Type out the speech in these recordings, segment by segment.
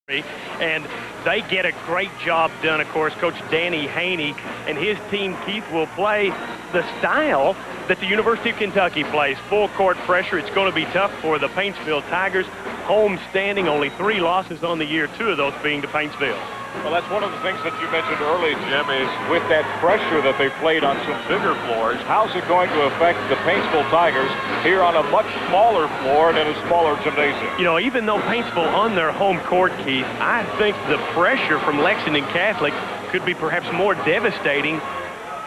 And they get a great job done. Of course, Coach Danny Haney and his team, Keith, will play the style that the University of Kentucky plays. Full court pressure. It's going to be tough for the Paintsville Tigers. Home standing, only 3 losses on the year, 2 of those being to Paintsville. Well, that's one of the things that you mentioned early, Jim, is with that pressure that they played on some bigger floors, how's it going to affect the Paintsville Tigers here on a much smaller floor and in a smaller gymnasium? You know, even though Paintsville on their home court, Keith, I think the pressure from Lexington Catholic could be perhaps more devastating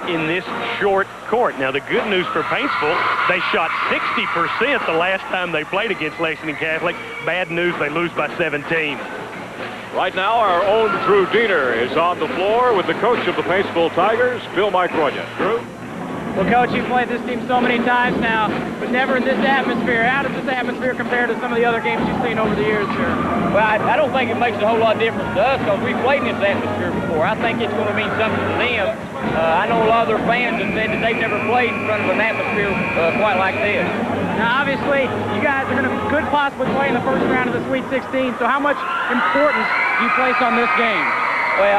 in this short court. Now, the good news for Paintsville, they shot 60% the last time they played against Lexington Catholic. Bad news, they lose by 17. Right now, our own Drew Diener is on the floor with the coach of the Paintsville Tigers, Bill Micronia. Drew? Well, Coach, you've played this team so many times now, but never in this atmosphere. How does this atmosphere compare to some of the other games you've seen over the years here? Well, I don't think it makes a whole lot of difference to us because we've played in this atmosphere before. I think it's going to mean something to them. I know a lot of their fans have said that they've never played in front of an atmosphere quite like this. Now, obviously, you guys could possibly play in the first round of the Sweet 16, so how much importance do you place on this game? Well,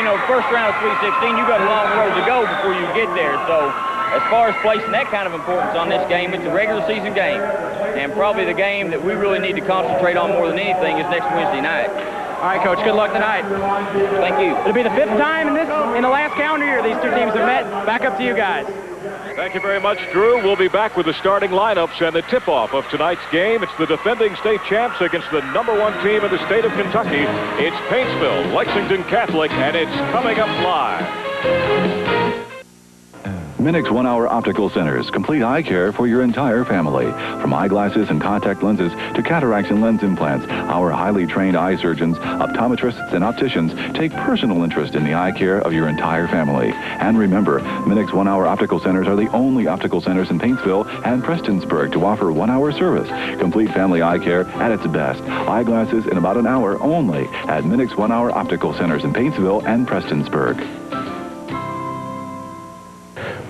you know, first round of Sweet 16, you got a long road to go before you get there. So as far as placing that kind of importance on this game, it's a regular season game. And probably the game that we really need to concentrate on more than anything is next Wednesday night. All right, Coach, good luck tonight. Thank you. It'll be the 5th time in the last calendar year these two teams have met. Back up to you guys. Thank you very much, Drew. We'll be back with the starting lineups and the tip-off of tonight's game. It's the defending state champs against the #1 team in the state of Kentucky. It's Paintsville, Lexington Catholic, and it's coming up live. Minix 1 Hour Optical Centers, complete eye care for your entire family. From eyeglasses and contact lenses to cataracts and lens implants, our highly trained eye surgeons, optometrists, and opticians take personal interest in the eye care of your entire family. And remember, Minix 1 Hour Optical Centers are the only optical centers in Paintsville and Prestonsburg to offer 1-hour service. Complete family eye care at its best. Eyeglasses in about an hour only at Minix 1 Hour Optical Centers in Paintsville and Prestonsburg.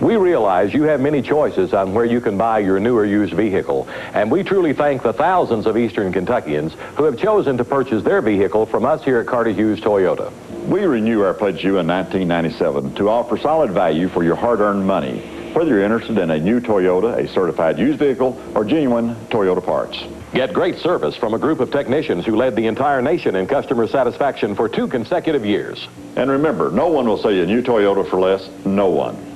We realize you have many choices on where you can buy your new or used vehicle, and we truly thank the thousands of Eastern Kentuckians who have chosen to purchase their vehicle from us here at Carter Hughes Toyota. We renew our pledge to you in 1997 to offer solid value for your hard-earned money, whether you're interested in a new Toyota, a certified used vehicle, or genuine Toyota parts. Get great service from a group of technicians who led the entire nation in customer satisfaction for 2 consecutive years. And remember, no one will sell you a new Toyota for less. No one.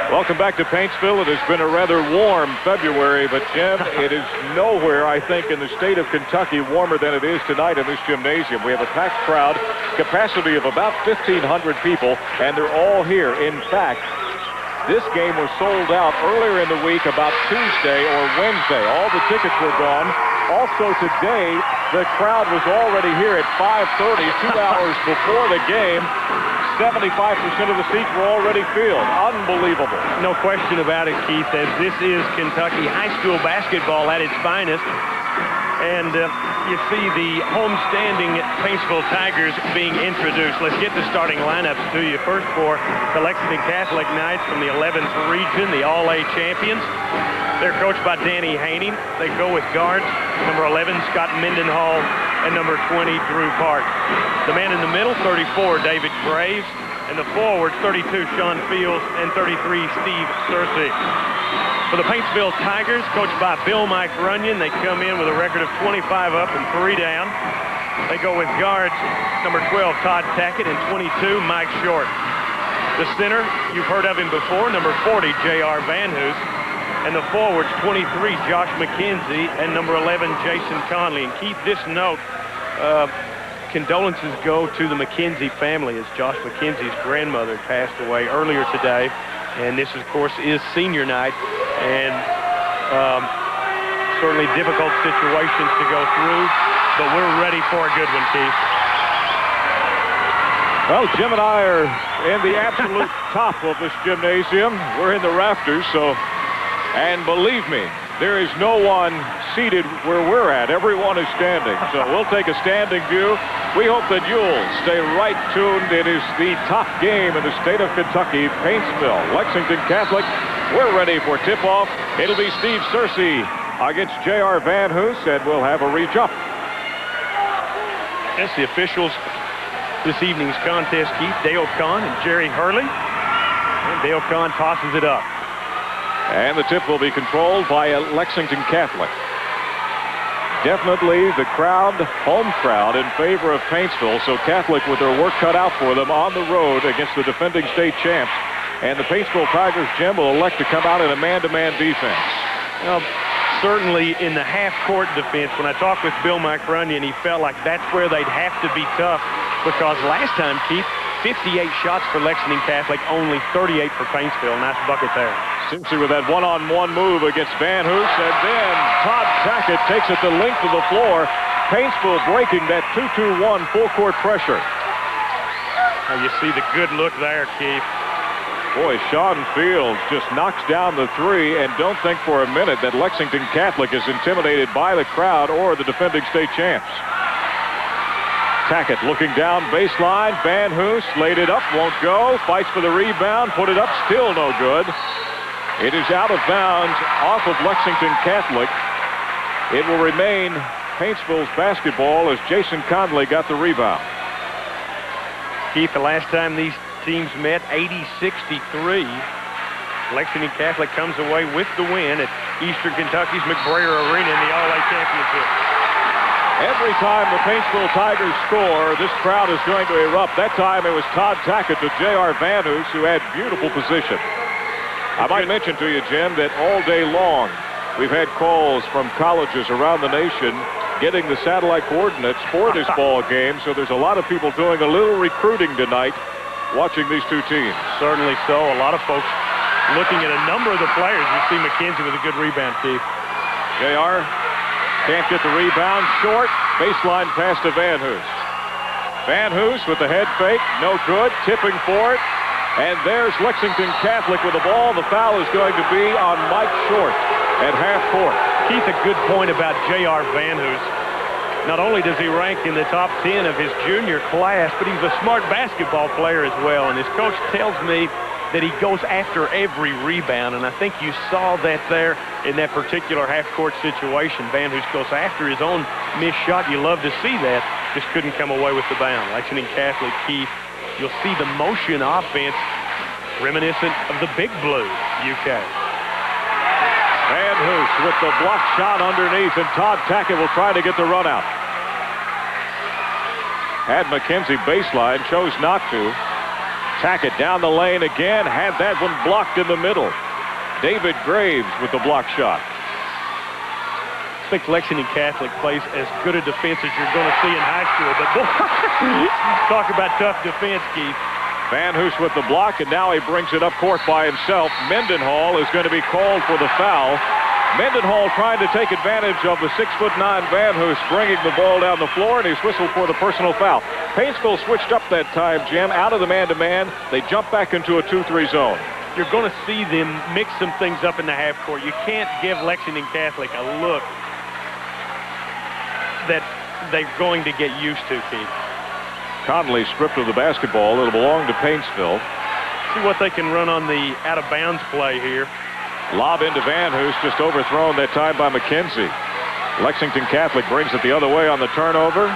Welcome back to Paintsville. It has been a rather warm February, but Jim, it is nowhere, I think, in the state of Kentucky warmer than it is tonight in this gymnasium. We have a packed crowd, capacity of about 1,500 people, and they're all here. In fact, this game was sold out earlier in the week, about Tuesday or Wednesday. All the tickets were gone. Also today, the crowd was already here at 5:30, 2 hours before the game. 75% of the seats were already filled. Unbelievable. No question about it, Keith, as this is Kentucky high school basketball at its finest. And you see the homestanding Paintsville Tigers being introduced. Let's get the starting lineups to you. First for the Lexington Catholic Knights from the 11th region, the All-A champions. They're coached by Danny Haney. They go with guards, number 11, Scott Mendenhall, and number 20, Drew Park. The man in the middle, 34, David Graves, and the forwards, 32, Sean Fields, and 33, Steve Searcy. For the Paintsville Tigers, coached by Bill Mike Runyon, they come in with a record of 25 up and 3 down. They go with guards, number 12, Todd Tackett, and 22, Mike Short. The center, you've heard of him before, number 40, J.R. Van Hoos. And the forwards, 23, Josh McKenzie, and number 11, Jason Conley. And keep this note, condolences go to the McKenzie family as Josh McKenzie's grandmother passed away earlier today. And this, of course, is senior night. And certainly difficult situations to go through, but we're ready for a good one, Keith. Well, Jim and I are in the absolute top of this gymnasium. We're in the rafters, so... And believe me, there is no one seated where we're at. Everyone is standing. So we'll take a standing view. We hope that you'll stay right tuned. It is the top game in the state of Kentucky, Paintsville, Lexington Catholic. We're ready for tip-off. It'll be Steve Searcy against J.R. Van Hoos, and we'll have a reach up. That's the officials this evening's contest, Keith. Dale Kahn and Jerry Hurley. And Dale Kahn tosses it up. And the tip will be controlled by Lexington Catholic. Definitely the crowd, home crowd, in favor of Paintsville. So Catholic with their work cut out for them on the road against the defending state champs. And the Paintsville Tigers, Jim, will elect to come out in a man-to-man defense. Well, certainly in the half-court defense, when I talked with Bill McRunion, he felt like that's where they'd have to be tough, because last time, Keith, 58 shots for Lexington Catholic, only 38 for Paintsville. Nice bucket there. Simpson with that one-on-one move against Van Hoos, and then Todd Tackett takes it the length of the floor. Paintsville breaking that 2-2-1 full-court pressure. Now you see the good look there, Keith. Boy, Sean Fields just knocks down the three, and don't think for a minute that Lexington Catholic is intimidated by the crowd or the defending state champs. Tackett looking down baseline. Van Hoos laid it up, won't go. Fights for the rebound, put it up, still no good. It is out of bounds off of Lexington Catholic. It will remain Paintsville's basketball as Jason Conley got the rebound. Keith, the last time these teams met, 80-63. Lexington Catholic comes away with the win at Eastern Kentucky's McBrayer Arena in the All-A Championship. Every time the Paintsville Tigers score, this crowd is going to erupt. That time it was Todd Tackett to J.R. Van Hoos, who had beautiful position. I might mention to you, Jim, that all day long we've had calls from colleges around the nation getting the satellite coordinates for this ball game, so there's a lot of people doing a little recruiting tonight watching these two teams. Certainly so. A lot of folks looking at a number of the players. You see McKenzie with a good rebound, Keith. J.R. can't get the rebound. Short. Baseline pass to Van Hoos. Van Hoos with the head fake. No good. Tipping for it. And there's Lexington Catholic with the ball. The foul is going to be on Mike Short at half court. Keith, a good point about J.R. Van Hoos. Not only does he rank in the top 10 of his junior class, but he's a smart basketball player as well. And his coach tells me that he goes after every rebound. And I think you saw that there in that particular half-court situation. Van Hoos goes after his own missed shot. You love to see that. Just couldn't come away with the bound. Lexington Catholic, Keith, you'll see the motion offense reminiscent of the Big Blue UK. Van Hoos with the block shot underneath, and Todd Tackett will try to get the run out. Had McKenzie baseline, chose not to. Tackett down the lane again, had that one blocked in the middle. David Graves with the block shot. I think Lexington Catholic plays as good a defense as you're going to see in high school, but boy, talk about tough defense, Keith. Van Hoos with the block, and now he brings it up court by himself. Mendenhall is going to be called for the foul. Mendenhall trying to take advantage of the 6'9" Van Hoos, bringing the ball down the floor, and he's whistled for the personal foul. Paintsville switched up that time, Jim, out of the man-to-man. They jump back into a 2-3 zone. You're going to see them mix some things up in the half court. You can't give Lexington Catholic a look that they're going to get used to, Keith. Conley stripped of the basketball. It'll belong to Paintsville. See what they can run on the out-of-bounds play here. Lob into Van Hoos, just overthrown that time by McKenzie. Lexington Catholic brings it the other way on the turnover.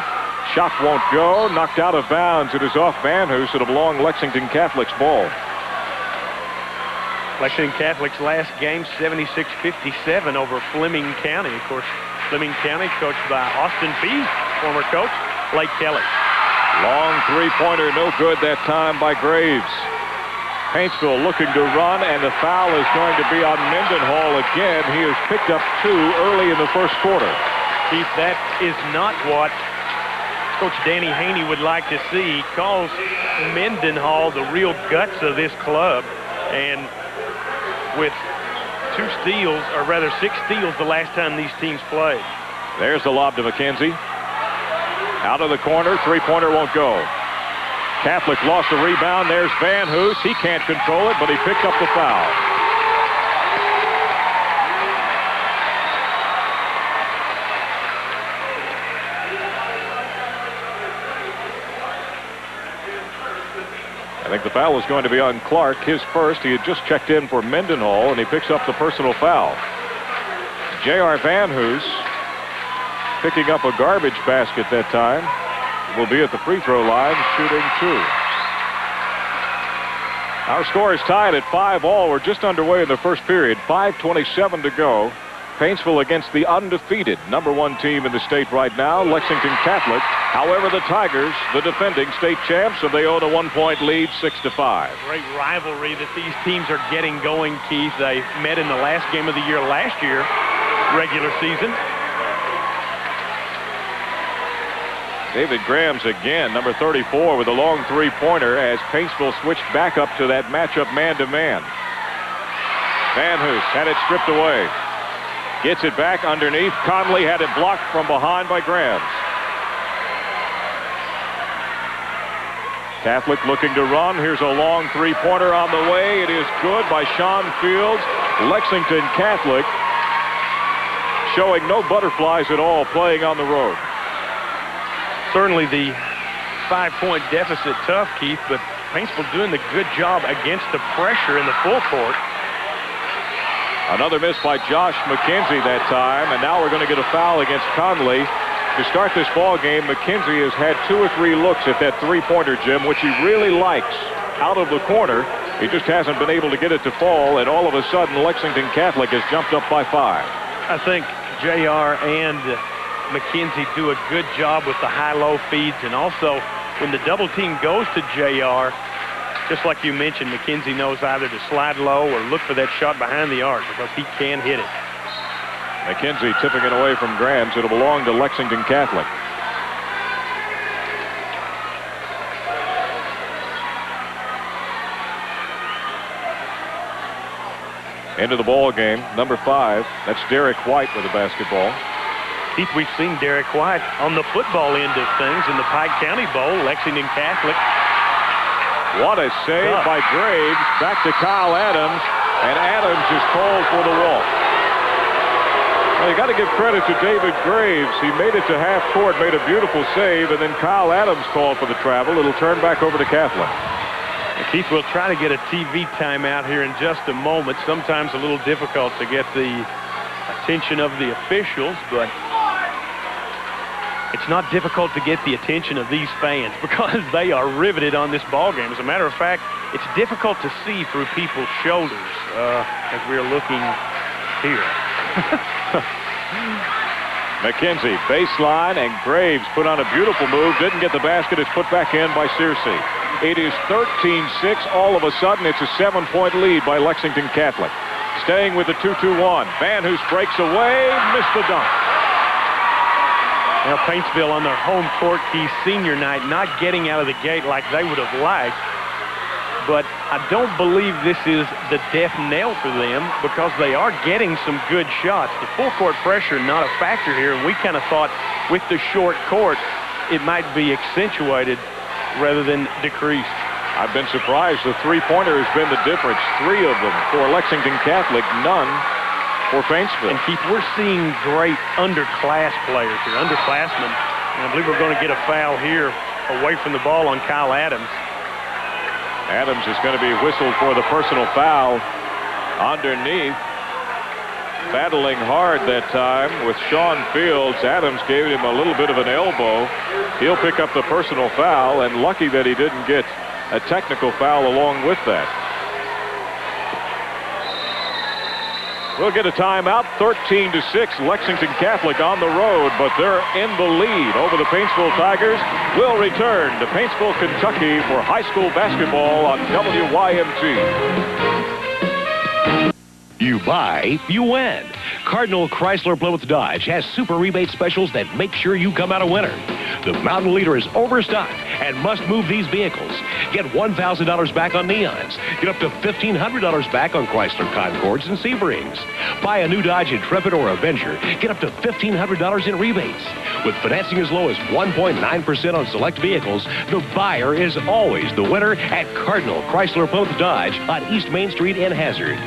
Shot won't go. Knocked out of bounds. It is off Van Hoos. It'll belong Lexington Catholic's ball. Lexington Catholic's last game, 76-57 over Fleming County. Of course, Fleming County coached by Austin Pease, former coach, Blake Kelly. Long three-pointer, no good that time by Graves. Paintsville looking to run, and the foul is going to be on Mendenhall again. He has picked up 2 early in the first quarter. Keith, that is not what Coach Danny Haney would like to see. He calls Mendenhall the real guts of this club, and with 2 steals, or rather 6 steals the last time these teams played. There's the lob to McKenzie. Out of the corner, three-pointer won't go. Catholic lost the rebound. There's Van Hoos. He can't control it, but he picked up the foul. I think the foul was going to be on Clark, his first. He had just checked in for Mendenhall, and he picks up the personal foul. J.R. Van Hoos picking up a garbage basket that time. will be at the free throw line shooting 2. Our score is tied at 5-all. We're just underway in the first period. 5:27 to go. Paintsville against the undefeated #1 team in the state right now, Lexington Catholic. However, the Tigers, the defending state champs, so they own a 1-point lead, 6-5. Great rivalry that these teams are getting going, Keith. They met in the last game of the year last year, regular season. David Grahams again, number 34, with a long three-pointer as Paintsville switched back up to that matchup man-to-man. Van Hoos had it stripped away. Gets it back underneath. Conley had it blocked from behind by Grahams. Catholic looking to run. Here's a long three-pointer on the way. It is good by Sean Fields. Lexington Catholic showing no butterflies at all, playing on the road. Certainly the 5-point deficit tough, Keith, but Paintsville doing the good job against the pressure in the full court. Another miss by Josh McKenzie that time, and now we're going to get a foul against Conley. To start this ball game, McKenzie has had 2 or 3 looks at that three-pointer, Jim, which he really likes out of the corner. He just hasn't been able to get it to fall, and all of a sudden Lexington Catholic has jumped up by 5. I think JR and McKenzie do a good job with the high-low feeds, and also when the double team goes to JR, just like you mentioned, McKenzie knows either to slide low or look for that shot behind the arc because he can hit it. McKenzie tipping it away from Grahams. It'll belong to Lexington Catholic. Into the ball game, number 5. That's Derek White with the basketball. Keith, we've seen Derek White on the football end of things in the Pike County Bowl. Lexington Catholic. What a save by Graves. Back to Kyle Adams, and Adams is called for the walk. Well, you got to give credit to David Graves. He made it to half court, made a beautiful save, and then Kyle Adams called for the travel. It'll turn back over to Catholic. And Keith, we'll try to get a TV timeout here in just a moment. Sometimes a little difficult to get the attention of the officials, but it's not difficult to get the attention of these fans because they are riveted on this ball game. As a matter of fact, it's difficult to see through people's shoulders as we're looking here. McKenzie, baseline, and Graves put on a beautiful move. Didn't get the basket. It's put back in by Searcy. It is 13-6. All of a sudden, it's a 7-point lead by Lexington Catholic. Staying with the 2-2-1. Van Hoos breaks away, missed the dunk. Now, Paintsville on their home court, Keith, senior night, not getting out of the gate like they would have liked. But I don't believe this is the death knell for them because they are getting some good shots. The full court pressure not a factor here, and we kind of thought with the short court it might be accentuated rather than decreased. I've been surprised. The three-pointer has been the difference. 3 of them for Lexington Catholic, none for Paintsville. And Keith, we're seeing great underclass players here, underclassmen. And I believe we're going to get a foul here away from the ball on Kyle Adams. Adams is going to be whistled for the personal foul underneath. Battling hard that time with Sean Fields. Adams gave him a little bit of an elbow. He'll pick up the personal foul, and lucky that he didn't get a technical foul along with that. We'll get a timeout. 13-6, Lexington Catholic on the road, but they're in the lead over the Paintsville Tigers. We'll return to Paintsville, Kentucky for high school basketball on WYMT. You buy, you win. Cardinal Chrysler Plymouth Dodge has super rebate specials that make sure you come out a winner. The Mountain Leader is overstocked and must move these vehicles. Get $1,000 back on Neons. Get up to $1,500 back on Chrysler Concords and Sebrings. Buy a new Dodge Intrepid or Avenger. Get up to $1,500 in rebates. With financing as low as 1.9% on select vehicles, the buyer is always the winner at Cardinal Chrysler Plymouth Dodge on East Main Street in Hazard.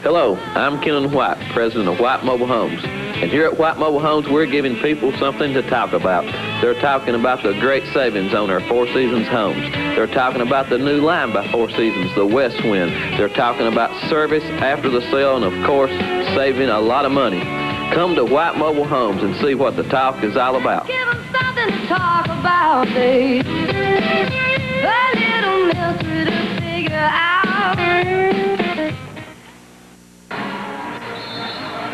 Hello, I'm Kenan White, president of White Mobile Homes. And here at White Mobile Homes, we're giving people something to talk about. They're talking about the great savings on our Four Seasons homes. They're talking about the new line by Four Seasons, the West Wind. They're talking about service after the sale and, of course, saving a lot of money. Come to White Mobile Homes and see what the talk is all about. Give them something to talk about, babe. A little mystery to figure out.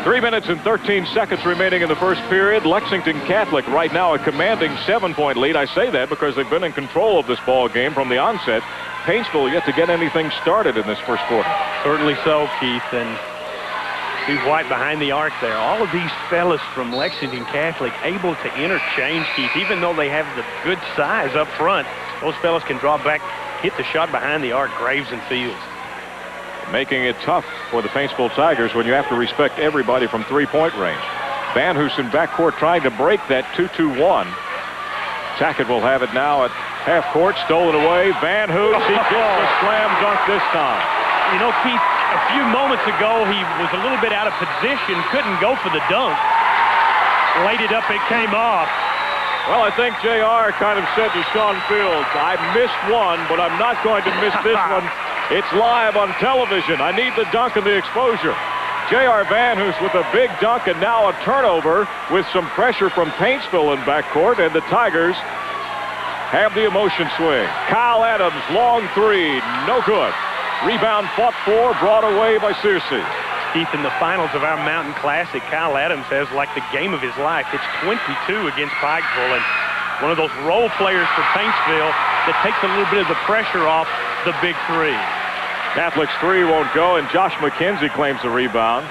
3 minutes and 13 seconds remaining in the first period. Lexington Catholic right now a commanding 7-point lead. I say that because they've been in control of this ball game from the onset. Paintsville yet to get anything started in this first quarter. Certainly so, Keith. And Steve White behind the arc there. All of these fellas from Lexington Catholic able to interchange, Keith. Even though they have the good size up front, those fellas can draw back, hit the shot behind the arc, Graves and Fields. Making it tough for the Paintsville Tigers when you have to respect everybody from three-point range. Van Hoosen backcourt trying to break that 2-2-1. Tackett will have it now at half court, stolen away. Van Hoos, he gets the slam dunk this time. You know, Keith, a few moments ago he was a little bit out of position, couldn't go for the dunk. Laid it up, it came off. Well, I think JR kind of said to Sean Fields, I missed one, but I'm not going to miss this one. It's live on television. I need the dunk and the exposure. J.R. Van Hoos with a big dunk and now a turnover with some pressure from Paintsville in backcourt, and the Tigers have the emotion swing. Kyle Adams, long three, no good. Rebound fought for, brought away by Searcy. Keith, in the finals of our Mountain Classic, Kyle Adams has like the game of his life. It's 22 against Pikeville, and one of those role players for Paintsville that takes a little bit of the pressure off the big three. Catholic's three won't go, and Josh McKenzie claims the rebound.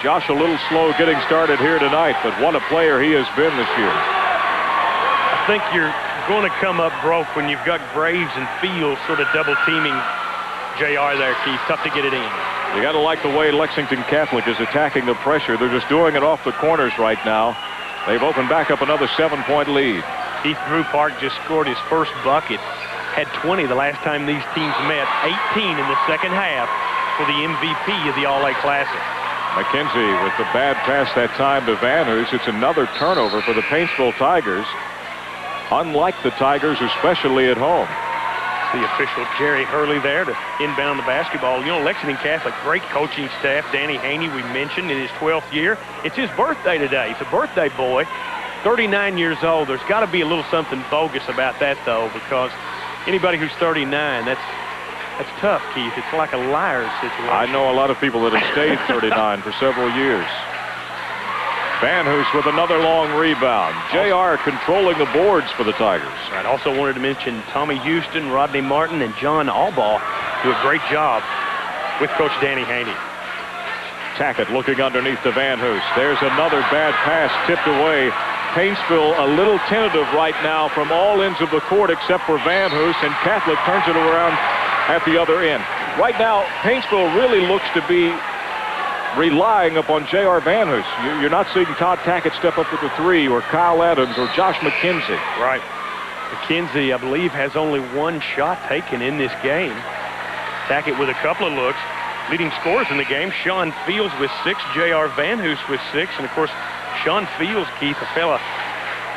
Josh a little slow getting started here tonight, but what a player he has been this year. I think you're going to come up broke when you've got Graves and Fields sort of double teaming JR there, Keith. Tough to get it in. You got to like the way Lexington Catholic is attacking the pressure. They're just doing it off the corners right now. They've opened back up another 7-point lead. Keith Drew Park just scored his first bucket. Had 20 the last time these teams met. 18 in the second half for the MVP of the All-A Classic. McKenzie with the bad pass that time to Van Hoos. It's another turnover for the Paintsville Tigers. Unlike the Tigers, especially at home. The official Jerry Hurley there to inbound the basketball. You know, Lexington Catholic, great coaching staff. Danny Haney, we mentioned, in his 12th year. It's his birthday today. He's a birthday boy. 39 years old. There's got to be a little something bogus about that, though, because anybody who's 39, that's tough, Keith. It's like a liar's situation. I know a lot of people that have stayed 39 for several years. Van Hoos with another long rebound. JR controlling the boards for the Tigers. I also wanted to mention Tommy Houston, Rodney Martin, and John Albaugh do a great job with Coach Danny Haney. Tackett looking underneath to Van Hoos. There's another bad pass tipped away. Paintsville a little tentative right now from all ends of the court except for Van Hoos, and Catholic turns it around at the other end. Right now, Paintsville really looks to be relying upon J.R. Van Hoos. You're not seeing Todd Tackett step up with the three, or Kyle Adams, or Josh McKenzie. Right. McKenzie, I believe, has only one shot taken in this game. Tackett with a couple of looks. Leading scorers in the game, Sean Fields with 6, J.R. Van Hoos with 6, and of course, Sean Fields, Keith, a fella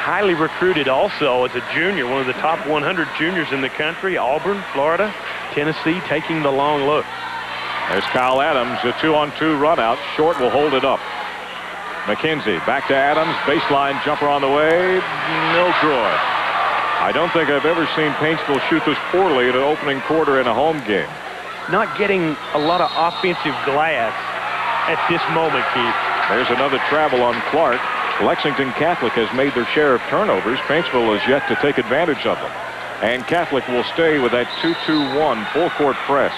highly recruited also as a junior, one of the top 100 juniors in the country. Auburn, Florida, Tennessee taking the long look. There's Kyle Adams, a 2-on-2 run out. Short will hold it up. McKenzie back to Adams. Baseline jumper on the way. No good. I don't think I've ever seen Paintsville shoot this poorly in an opening quarter in a home game. Not getting a lot of offensive glass at this moment, Keith. There's another travel on Clark. Lexington Catholic has made their share of turnovers. Paintsville has yet to take advantage of them. And Catholic will stay with that 2-2-1 full-court press.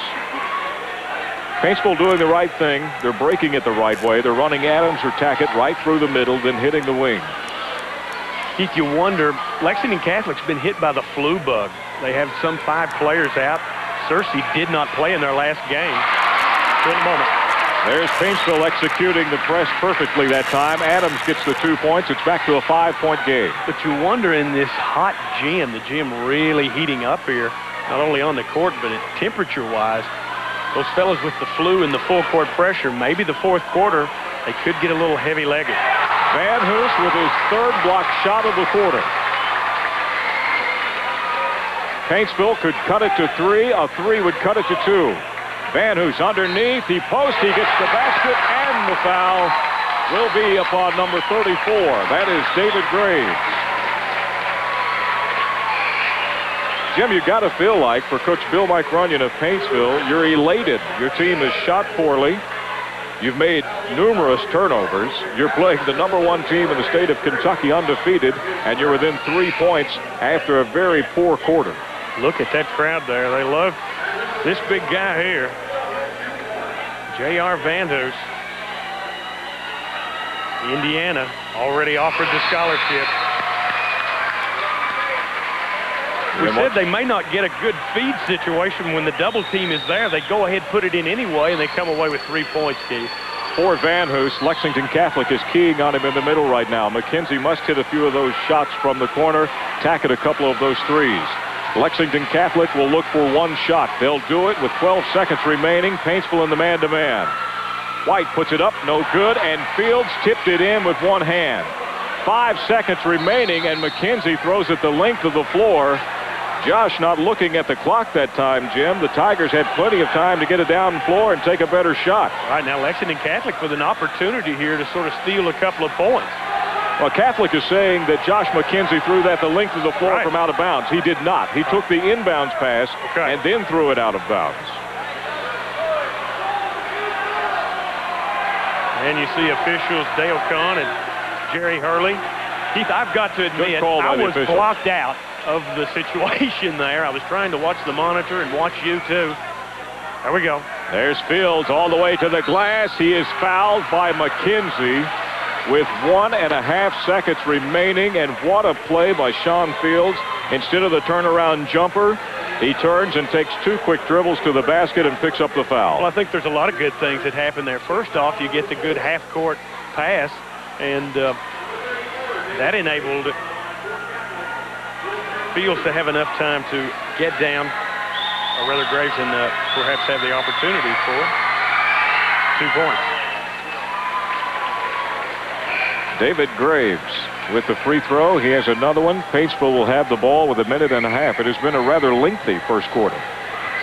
Paintsville doing the right thing. They're breaking it the right way. They're running Adams or Tackett right through the middle, then hitting the wing. Keith, you wonder, Lexington Catholic's been hit by the flu bug. They have some 5 players out. Searcy did not play in their last game. In a moment. There's Paintsville executing the press perfectly that time. Adams gets the 2 points. It's back to a 5-point game. But you wonder, in this hot gym, the gym really heating up here, not only on the court, but temperature-wise, those fellas with the flu and the full court pressure, maybe the fourth quarter, they could get a little heavy-legged. Van Hoos with his 3rd block shot of the quarter. Paintsville could cut it to 3. A 3 would cut it to 2. Van Hoos underneath. He posts. He gets the basket and the foul. will be upon number 34. That is David Graves. Jim, you got to feel like, for Coach Bill Mike Runyon of Paintsville, you're elated. Your team has shot poorly. You've made numerous turnovers. You're playing the #1 team in the state of Kentucky undefeated, and you're within 3 points after a very poor quarter. Look at that crowd there. They love this big guy here, J.R. Vanhoose. Indiana already offered the scholarship. We said they may not get a good feed situation when the double team is there. They go ahead, put it in anyway, and they come away with 3 points, Keith. For Vanhoose, Lexington Catholic is keying on him in the middle right now. McKenzie must hit a few of those shots from the corner, tack it a couple of those threes. Lexington Catholic will look for 1 shot. They'll do it with 12 seconds remaining. Paintsville in the man-to-man. White puts it up, no good, and Fields tipped it in with 1 hand. 5 seconds remaining, and McKenzie throws it the length of the floor. Josh not looking at the clock that time, Jim. The Tigers had plenty of time to get it down the floor and take a better shot. All right, now Lexington Catholic with an opportunity here to sort of steal a couple of points. Well, Catholic is saying that Josh McKenzie threw that the length of the floor from out of bounds. He did not. He took the inbounds pass and then threw it out of bounds. And you see officials Dale Kahn and Jerry Hurley. Keith, I've got to admit, I was blocked out of the situation there. I was trying to watch the monitor and watch you too. There we go. There's Fields all the way to the glass. He is fouled by McKenzie with 1.5 seconds remaining, and what a play by Sean Fields. Instead of the turnaround jumper, he turns and takes 2 quick dribbles to the basket and picks up the foul. Well, I think there's a lot of good things that happen there. First off, you get the good half-court pass, and that enabled Fields to have enough time to get down, or rather Graves, and perhaps have the opportunity for 2 points. David Graves with the free throw. He has another one. Paintsville will have the ball with 1.5 minutes. It has been a rather lengthy first quarter.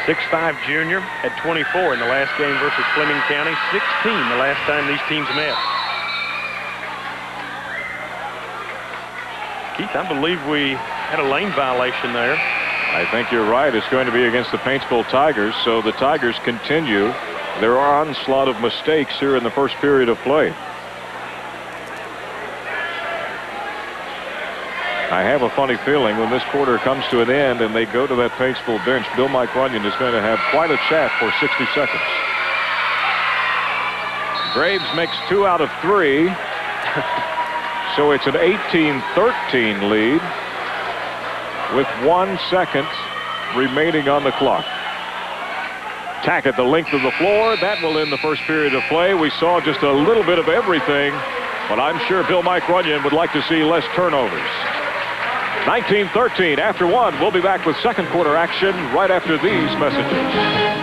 6'5" junior at 24 in the last game versus Fleming County. 16 the last time these teams met. Keith, I believe we had a lane violation there. I think you're right. It's going to be against the Paintsville Tigers, so the Tigers continue their onslaught of mistakes here in the first period of play. I have a funny feeling when this quarter comes to an end and they go to that Paintsville bench, Bill Mike Runyon is going to have quite a chat for 60 seconds. Graves makes 2 out of 3. So it's an 18-13 lead with 1 second remaining on the clock. Tack at the length of the floor. That will end the first period of play. We saw just a little bit of everything, but I'm sure Bill Mike Runyon would like to see less turnovers. 19-13 after 1. We'll be back with second quarter action right after these messages.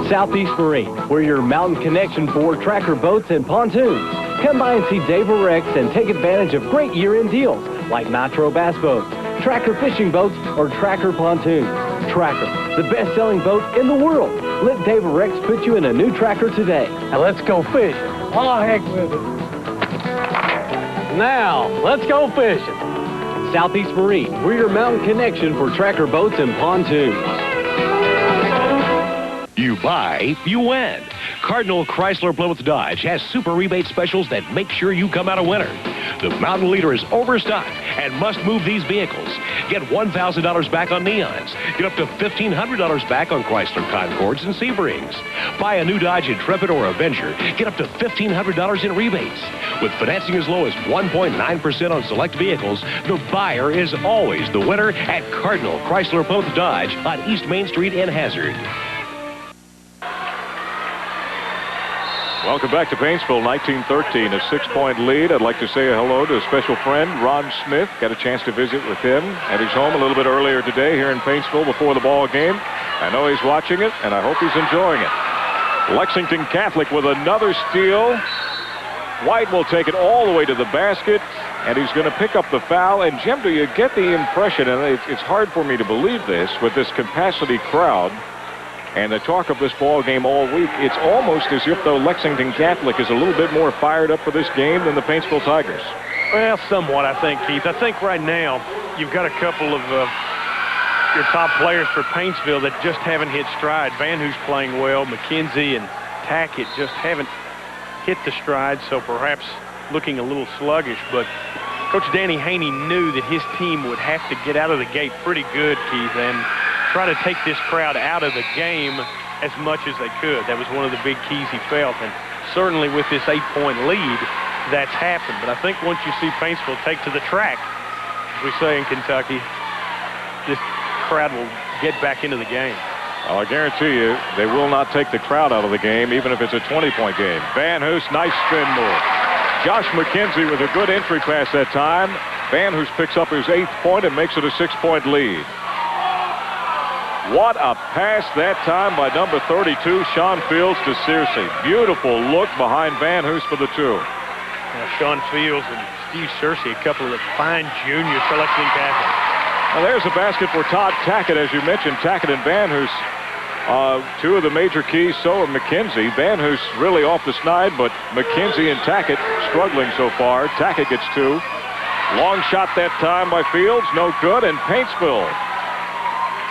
Southeast Marine, we're your mountain connection for tracker boats and pontoons. Come by and see Dave or Rex and take advantage of great year-end deals like Nitro Bass Boats, Tracker Fishing Boats, or Tracker Pontoons. Tracker, the best-selling boat in the world. Let Dave or Rex put you in a new Tracker today. Now let's go fishing. Oh, heck with it. Now, let's go fishing. Southeast Marine, we're your mountain connection for tracker boats and pontoons. You buy, you win. Cardinal Chrysler Plymouth Dodge has super rebate specials that make sure you come out a winner. The Mountain Leader is overstocked and must move these vehicles. Get $1,000 back on Neons. Get up to $1,500 back on Chrysler Concords and Sebrings. Buy a new Dodge Intrepid or Avenger. Get up to $1,500 in rebates. With financing as low as 1.9% on select vehicles, the buyer is always the winner at Cardinal Chrysler Plymouth Dodge on East Main Street in Hazard. Welcome back to Paintsville, 19-13, a 6-point lead. I'd like to say hello to a special friend, Ron Smith. Got a chance to visit with him at his home a little bit earlier today here in Paintsville before the ball game. I know he's watching it, and I hope he's enjoying it. Lexington Catholic with another steal. White will take it all the way to the basket, and he's going to pick up the foul. And, Jim, do you get the impression, and it's hard for me to believe this, with this capacity crowd, And the talk of this ball game all week, it's almost as if, though, Lexington Catholic is a little bit more fired up for this game than the Paintsville Tigers. Well, somewhat, I think, Keith. I think right now you've got a couple of your top players for Paintsville that just haven't hit stride. Van Hoos playing well. McKenzie and Tackett just haven't hit the stride, so perhaps looking a little sluggish. But Coach Danny Haney knew that his team would have to get out of the gate pretty good, Keith, and try to take this crowd out of the game as much as they could. That was one of the big keys he felt, and certainly with this 8-point lead, that's happened. But I think once you see Paintsville take to the track, as we say in Kentucky, this crowd will get back into the game. I guarantee you they will not take the crowd out of the game, even if it's a 20-point game. Van Hoos, nice spin move. Josh McKenzie with a good entry pass that time. Van Hoos picks up his 8th point and makes it a 6-point lead. What a pass that time by number 32, Sean Fields to Searcy. Beautiful look behind Van Hoos for the 2. Now, Sean Fields and Steve Searcy, a couple of the fine juniors for Lexington Catholic. Now there's a basket for Todd Tackett, as you mentioned. Tackett and Van Hoos, 2 of the major keys. So are McKenzie. Van Hoos really off the snide, but McKenzie and Tackett struggling so far. Tackett gets 2. Long shot that time by Fields, no good, and Paintsville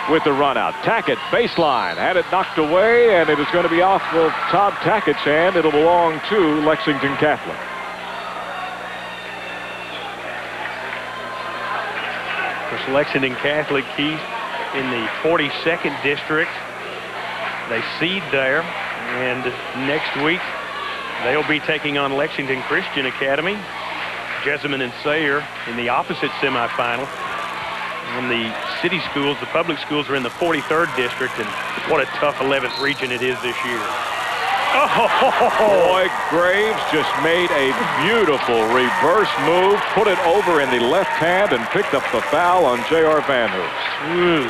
with the run out. Tackett, baseline, had it knocked away, and it is going to be off of Todd Tackett's hand. It'll belong to Lexington Catholic. Lexington Catholic, Keith, in the 42nd district. They seed there, and next week they'll be taking on Lexington Christian Academy. Jessamine and Sayre in the opposite semifinal. And the city schools, the public schools, are in the 43rd district, and what a tough 11th region it is this year. Oh, boy, Graves just made a beautiful reverse move, put it over in the left hand, and picked up the foul on J.R. Van Hoos.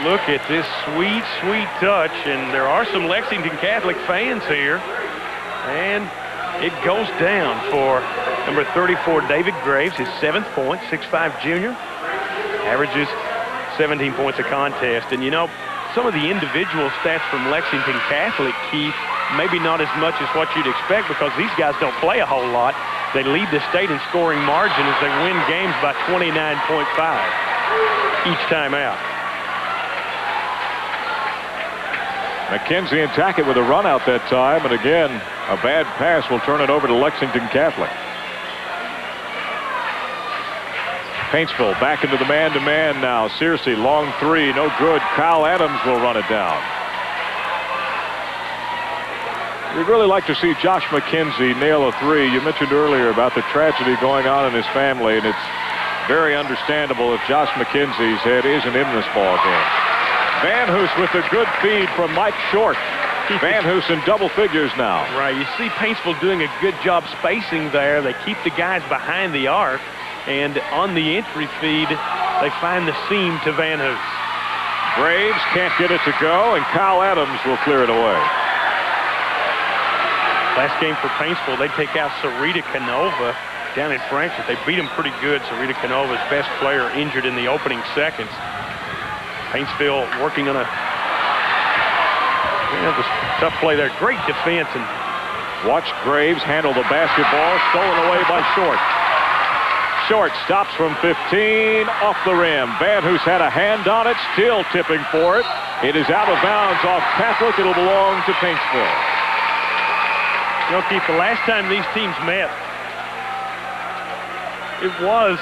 Look at this sweet, sweet touch, and there are some Lexington Catholic fans here. And it goes down for number 34, David Graves, his 7th point, 6'5" junior. Averages 17 points a contest. And, you know, some of the individual stats from Lexington Catholic, Keith, maybe not as much as what you'd expect because these guys don't play a whole lot. They lead the state in scoring margin as they win games by 29.5 each time out. McKenzie and Tackett with a run out that time, and again, a bad pass will turn it over to Lexington Catholic. Paintsville back into the man-to-man now. Searcy, long 3, no good. Kyle Adams will run it down. We'd really like to see Josh McKenzie nail a 3. You mentioned earlier about the tragedy going on in his family, and it's very understandable if Josh McKenzie's head isn't in this ball game. Van Hoos with a good feed from Mike Short. Van Hoos in double figures now. Right, you see Paintsville doing a good job spacing there. They keep the guys behind the arc, and on the entry feed, they find the seam to Van Hoos. Graves can't get it to go, and Kyle Adams will clear it away. Last game for Paintsville, they take out Sarita Canova down in Frankfurt. They beat him pretty good. Sarita Canova's best player injured in the opening seconds. Paintsville working on a tough play there. Great defense. And watch Graves handle the basketball, stolen away by Short. Short stops from 15, off the rim. Van Hoos had a hand on it, still tipping for it. It is out of bounds off Catholic. It'll belong to Paintsville. You know, Keith, the last time these teams met, it was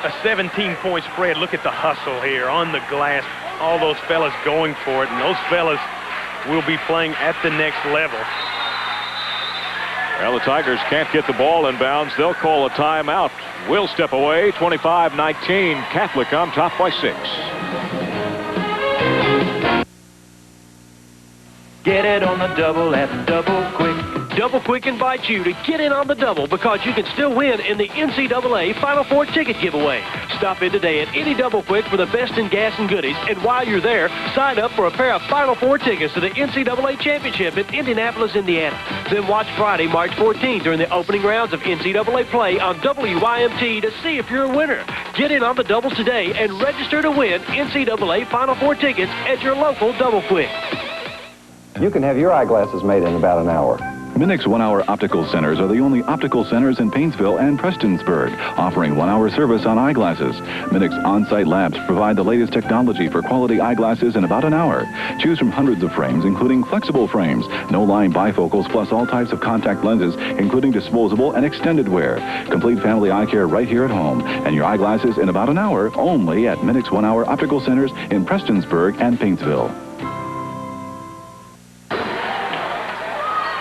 a 17-point spread. Look at the hustle here on the glass. All those fellas going for it, and those fellas will be playing at the next level. Well, the Tigers can't get the ball in bounds. They'll call a timeout. We'll step away. 25-19. Catholic on top by 6. Get it on the double at Double Quick. Double Quick invites you to get in on the double because you can still win in the NCAA Final Four ticket giveaway. Stop in today at any Double Quick for the best in gas and goodies, and while you're there, sign up for a pair of Final Four tickets to the NCAA Championship in Indianapolis, Indiana. Then watch Friday, March 14th during the opening rounds of NCAA play on WYMT to see if you're a winner. Get in on the doubles today and register to win NCAA Final Four tickets at your local Double Quick. You can have your eyeglasses made in about an hour. Minix 1-hour optical centers are the only optical centers in Paintsville and Prestonsburg, offering 1-hour service on eyeglasses. Minix on-site labs provide the latest technology for quality eyeglasses in about an hour. Choose from hundreds of frames, including flexible frames, no-line bifocals, plus all types of contact lenses, including disposable and extended wear. Complete family eye care right here at home, and your eyeglasses in about an hour, only at Minix 1-hour optical centers in Prestonsburg and Paintsville.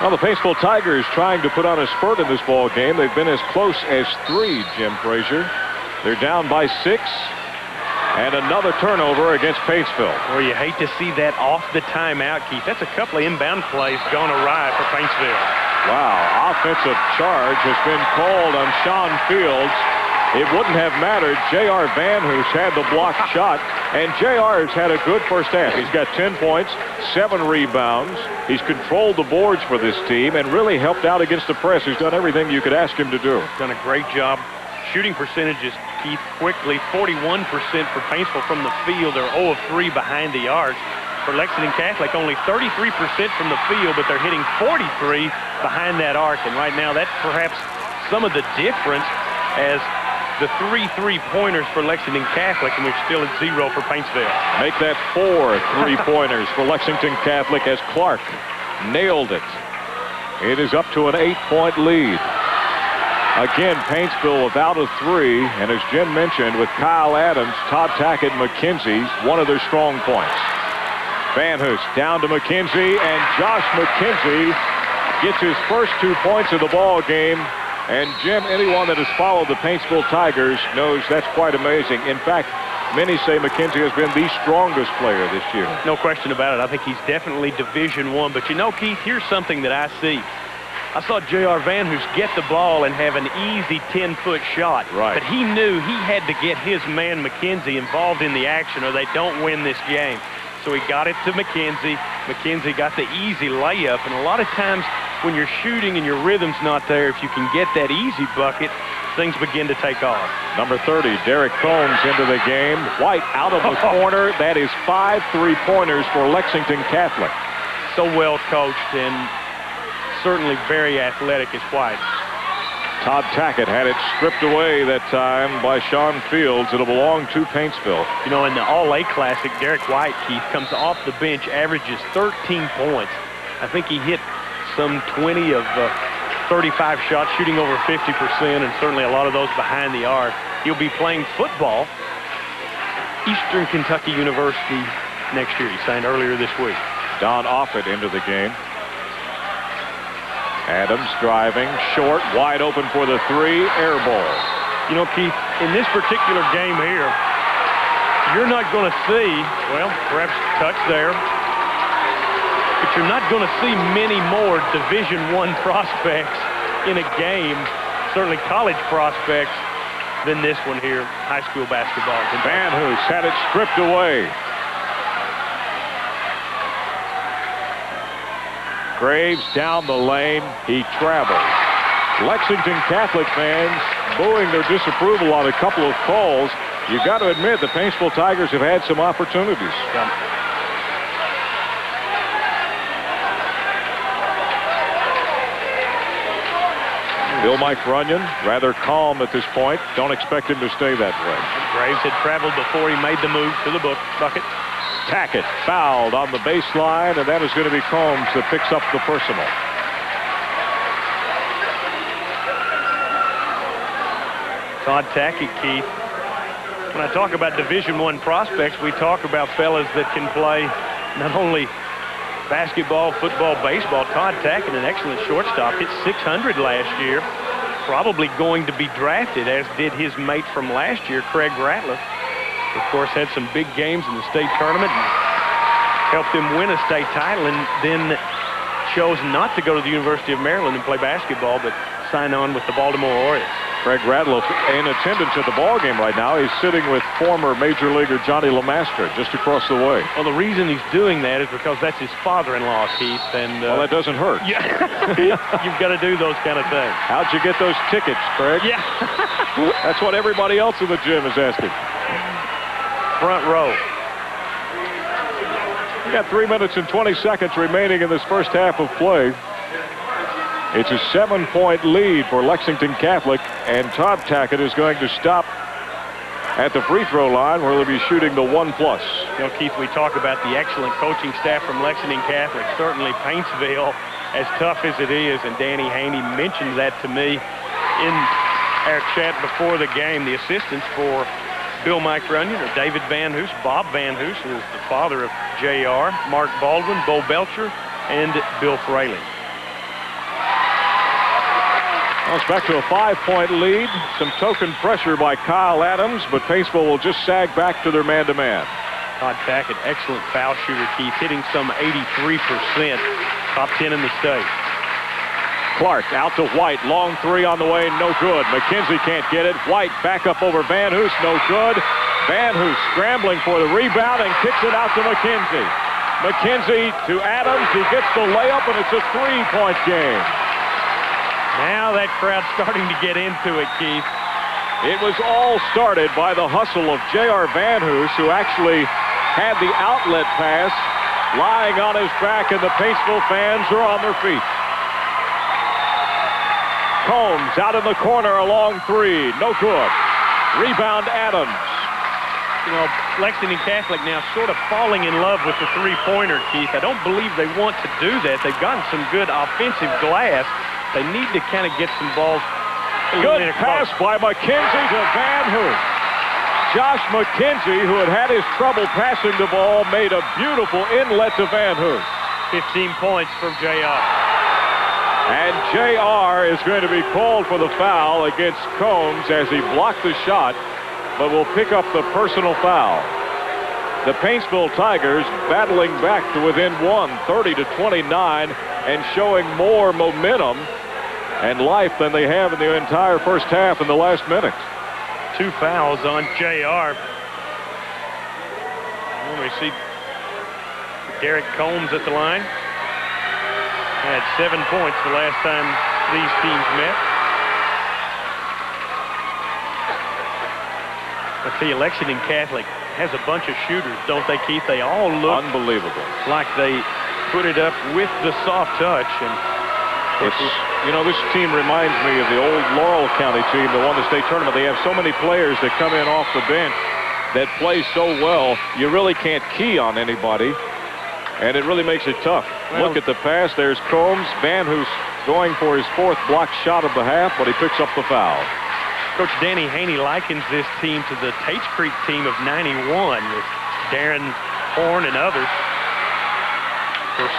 Well, the Paintsville Tigers trying to put on a spurt in this ball game. They've been as close as 3, Jim Frazier. They're down by 6. And another turnover against Paintsville. Well, you hate to see that off the timeout, Keith. That's a couple of inbound plays gone awry for Paintsville. Wow, offensive charge has been called on Sean Fields. It wouldn't have mattered. J.R. Van Hoos had the blocked shot, and J.R. has had a good first half. He's got 10 points, 7 rebounds. He's controlled the boards for this team and really helped out against the press. He's done everything you could ask him to do. Done a great job. Shooting percentages, Keith, quickly, 41% for Paintsville from the field. They're 0 of 3 behind the arc. For Lexington Catholic, only 33% from the field, but they're hitting 43 behind that arc. And right now, that's perhaps some of the difference, as the 3 3-pointers for Lexington Catholic, and we're still at 0 for Paintsville. Make that 4 3-pointers for Lexington Catholic as Clark nailed it. It is up to an 8-point lead. Again, Paintsville without a 3, and as Jim mentioned, with Kyle Adams, Todd Tackett, McKenzie's one of their strong points. Van Hoos down to McKenzie, and Josh McKenzie gets his first 2 points of the ball game. And Jim, anyone that has followed the Paintsville Tigers knows that's quite amazing. In fact, many say McKenzie has been the strongest player this year. No question about it. I think he's definitely Division I. But you know, Keith, here's something that I see. I saw J.R. Van Hoos get the ball and have an easy 10-foot shot. Right. But he knew he had to get his man McKenzie involved in the action or they don't win this game. So he got it to McKenzie. McKenzie got the easy layup. And a lot of times when you're shooting and your rhythm's not there, if you can get that easy bucket, things begin to take off. Number 30, Derek Combs into the game. White out of the corner. That is 5 3-pointers for Lexington Catholic. So well coached and certainly very athletic is White. Todd Tackett had it stripped away that time by Sean Fields. It'll belong to Paintsville. You know, in the All-A Classic, Derek White, Keith, comes off the bench, averages 13 points. I think he hit some 20 of 35 shots, shooting over 50%, and certainly a lot of those behind the arc. He'll be playing football, Eastern Kentucky University next year. He signed earlier this week. Don Offit into the game. Adams driving, short, wide open for the 3, air ball. You know, Keith, in this particular game here, you're not going to see, well, perhaps touch there, but you're not going to see many more Division I prospects in a game, certainly college prospects, than this one here, high school basketball. Van Hoos had it stripped away. Graves down the lane. He travels. Lexington Catholic fans booing their disapproval on a couple of calls. You got to admit the Paintsville Tigers have had some opportunities. Yeah. Bill Mike Runyon, rather calm at this point. Don't expect him to stay that way. Graves had traveled before he made the move to the bucket. Tackett fouled on the baseline, and that is going to be Combs that picks up the personal. Todd Tackett, Keith. When I talk about Division I prospects, we talk about fellas that can play not only basketball, football, baseball. Todd Tackett, an excellent shortstop, hit 600 last year. Probably going to be drafted, as did his mate from last year, Craig Ratliff. Of course, had some big games in the state tournament and helped them win a state title, and then chose not to go to the University of Maryland and play basketball, but sign on with the Baltimore Orioles. Craig Ratliff in attendance at the ball game right now. He's sitting with former Major Leaguer Johnny Lamastra just across the way. Well, the reason he's doing that is because that's his father-in-law, Keith. And well, that doesn't hurt. Yeah, you've got to do those kind of things. How'd you get those tickets, Craig? Yeah. That's what everybody else in the gym is asking. Front row. Got 3 minutes and 20 seconds remaining in this first half of play. It's a 7-point lead for Lexington Catholic, and Todd Tackett is going to stop at the free throw line where he'll be shooting the 1+. You know, Keith, we talk about the excellent coaching staff from Lexington Catholic. Certainly Paintsville, as tough as it is, and Danny Haney mentioned that to me in our chat before the game. The assistants for Bill Mike Runyon are David Van Hoos, Bob Van Hoos, who is the father of J.R., Mark Baldwin, Bo Belcher, and Bill Fraley. Well, it's back to a 5-point lead. Some token pressure by Kyle Adams, but Paintsville will just sag back to their man-to-man. Todd Tackett, excellent foul shooter, Keith, hitting some 83%, top 10 in the state. Clark out to White, long three on the way, no good. McKenzie can't get it. White back up over Van Hoos, no good. Van Hoos scrambling for the rebound and kicks it out to McKenzie. McKenzie to Adams, he gets the layup, and it's a 3-point game. Now that crowd's starting to get into it, Keith. It was all started by the hustle of J.R. Van Hoos, who actually had the outlet pass lying on his back, and the Paintsville fans are on their feet. Combs out in the corner, a long three, no good. Rebound Adams. You know, Lexington Catholic now sort of falling in love with the three-pointer, Keith. I don't believe they want to do that. They've gotten some good offensive glass. They need to kind of get some balls. Good pass by McKenzie to Van Hoos. Josh McKenzie, who had his trouble passing the ball, made a beautiful inlet to Van Hoos. 15 points from J.R. And J.R. is going to be called for the foul against Combs as he blocked the shot, but will pick up the personal foul. The Paintsville Tigers battling back to within 30-29, and showing more momentum and life than they have in the entire first half in the last minute. 2 fouls on J.R. Well, we see Derek Combs at the line. Had 7 points the last time these teams met. I tell you, Lexington Catholic has a bunch of shooters, don't they, Keith? They all look unbelievable, like they put it up with the soft touch. And it's, you know, this team reminds me of the old Laurel County team that won the state tournament. They have so many players that come in off the bench that play so well, you really can't key on anybody, and it really makes it tough. Well, look at the pass. There's Combs. Van Hoos going for his 4th blocked shot of the half, but he picks up the foul. Coach Danny Haney likens this team to the Tates Creek team of '91 with Darren Horn and others. Of course,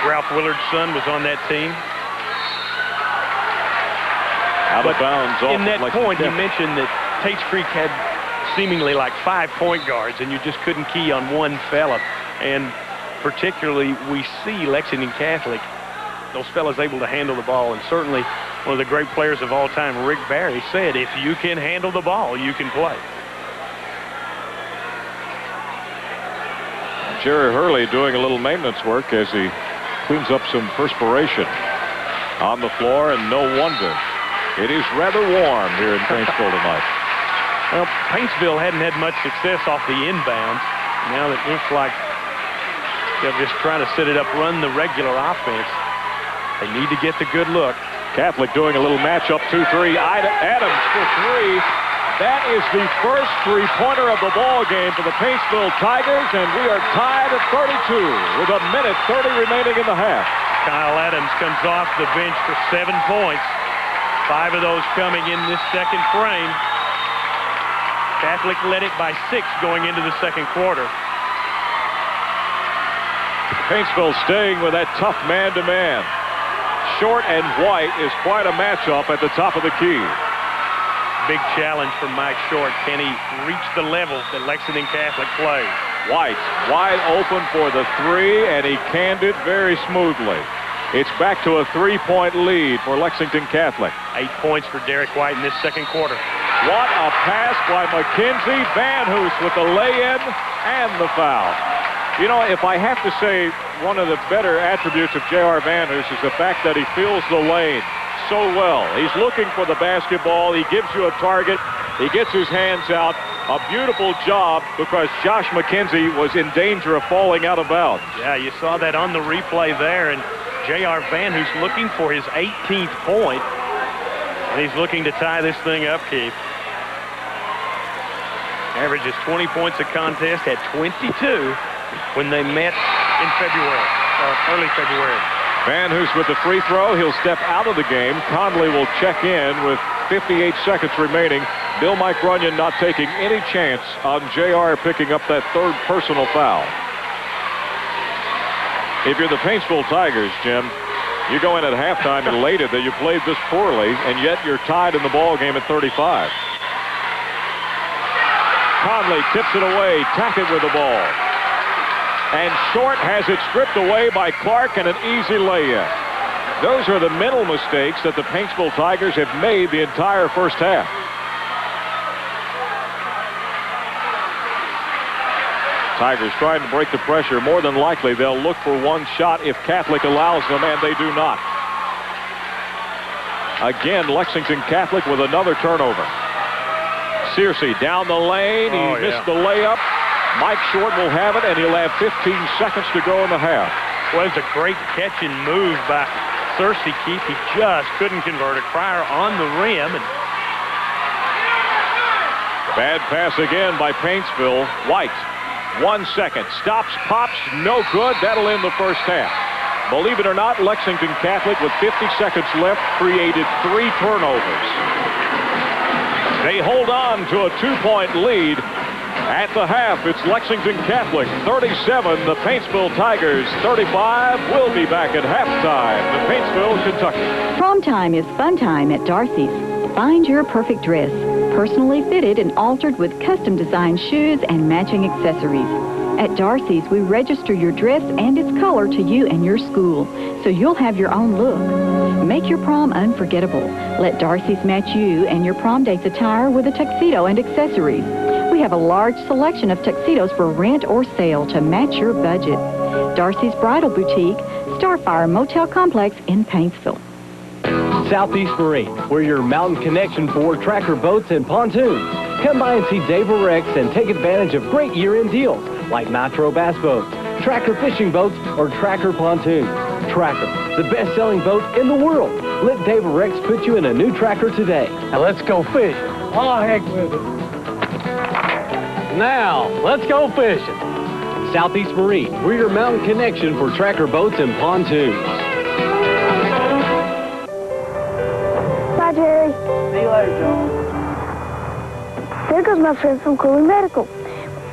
Ralph Willard's son was on that team. Out of bounds. In that point, he mentioned that Tates Creek had seemingly like 5 point guards, and you just couldn't key on one fella. And particularly, we see Lexington Catholic, those fellas able to handle the ball, and certainly one of the great players of all time, Rick Barry, said, if you can handle the ball, you can play. Jerry Hurley doing a little maintenance work as he cleans up some perspiration on the floor, and no wonder. It is rather warm here in Paintsville tonight. Well, Paintsville hadn't had much success off the inbounds. Now it looks like they're just trying to set it up, run the regular offense. They need to get the good look. Catholic doing a little matchup, 2-3. Adams for 3. That is the first three-pointer of the ball game for the Paintsville Tigers, and we are tied at 32 with 1:30 remaining in the half. Kyle Adams comes off the bench for 7 points. 5 of those coming in this second frame. Catholic led it by 6 going into the second quarter. Paintsville staying with that tough man-to-man. Short and White is quite a matchup at the top of the key. Big challenge for Mike Short. Can he reach the level that Lexington Catholic plays? White wide open for the 3, and he canned it very smoothly. It's back to a 3-point lead for Lexington Catholic. 8 points for Derek White in this second quarter. What a pass by McKenzie. Van Hoos with the lay-in and the foul. You know, if I have to say one of the better attributes of J.R. Van Hoos is the fact that he fills the lane so well. He's looking for the basketball. He gives you a target. He gets his hands out. A beautiful job because Josh McKenzie was in danger of falling out of bounds. Yeah, you saw that on the replay there, and J.R. Van, who's looking for his 18th point, and he's looking to tie this thing up, Keith. Averages 20 points a contest, had 22 when they met in February, early February. Van, who's with the free throw, he'll step out of the game. Conley will check in with 58 seconds remaining. Bill Mike Runyon not taking any chance on J.R. picking up that third personal foul. If you're the Paintsville Tigers, Jim, you go in at halftime elated that you played this poorly, and yet you're tied in the ball game at 35. Conley tips it away. Tackett with the ball. And Short has it stripped away by Clark, and an easy layup. Those are the mental mistakes that the Paintsville Tigers have made the entire first half. Tigers trying to break the pressure. More than likely, they'll look for one shot if Catholic allows them, and they do not. Again, Lexington Catholic with another turnover. Searcy down the lane. He missed the layup. Mike Short will have it, and he'll have 15 seconds to go in the half. Well, it was a great catch and move by Searcy, Keith. He just couldn't convert it. Pryor on the rim. And bad pass again by Paintsville. White. 1 second. Stops, pops, no good. That'll end the first half. Believe it or not, Lexington Catholic, with 50 seconds left, created 3 turnovers. They hold on to a 2-point lead. At the half, it's Lexington Catholic 37, the Paintsville Tigers 35. We'll be back at halftime in Paintsville, Kentucky. Prom time is fun time at Darcy's. Find your perfect dress, personally fitted and altered with custom designed shoes and matching accessories. At Darcy's, we register your dress and its color to you and your school, so you'll have your own look. Make your prom unforgettable. Let Darcy's match you and your prom date's attire with a tuxedo and accessories. We have a large selection of tuxedos for rent or sale to match your budget. Darcy's Bridal Boutique, Starfire Motel Complex in Paintsville. Southeast Marine, we're your mountain connection for tracker boats and pontoons. Come by and see Dave Rex and take advantage of great year-end deals like Nitro Bass Boats, Tracker Fishing Boats, or Tracker Pontoons. Tracker, the best-selling boat in the world. Let Dave Rex put you in a new Tracker today. Now let's go fishing. Oh, heck with it. Now, let's go fishing. Southeast Marine, we're your mountain connection for tracker boats and pontoons. Bye, Jerry. See you later, John. There goes my friend from Cooley Medical.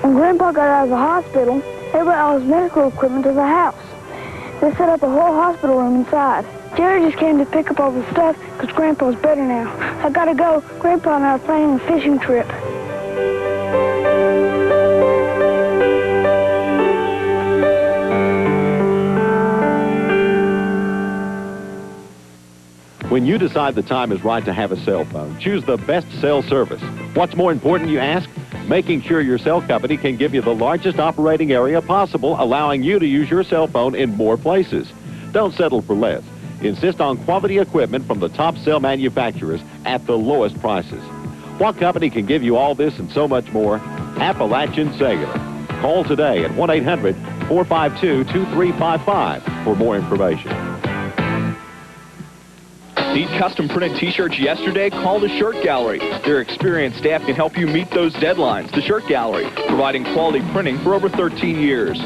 When Grandpa got out of the hospital, they brought all his medical equipment to the house. They set up a whole hospital room inside. Jerry just came to pick up all the stuff because Grandpa's better now. I gotta go. Grandpa and I are planning a fishing trip. When you decide the time is right to have a cell phone, choose the best cell service. What's more important, you ask? Making sure your cell company can give you the largest operating area possible, allowing you to use your cell phone in more places. Don't settle for less. Insist on quality equipment from the top cell manufacturers at the lowest prices. What company can give you all this and so much more? Appalachian Cellular. Call today at 1-800-452-2355 for more information. Need custom printed t-shirts yesterday? Call the Shirt Gallery. Their experienced staff can help you meet those deadlines. The Shirt Gallery, providing quality printing for over 13 years.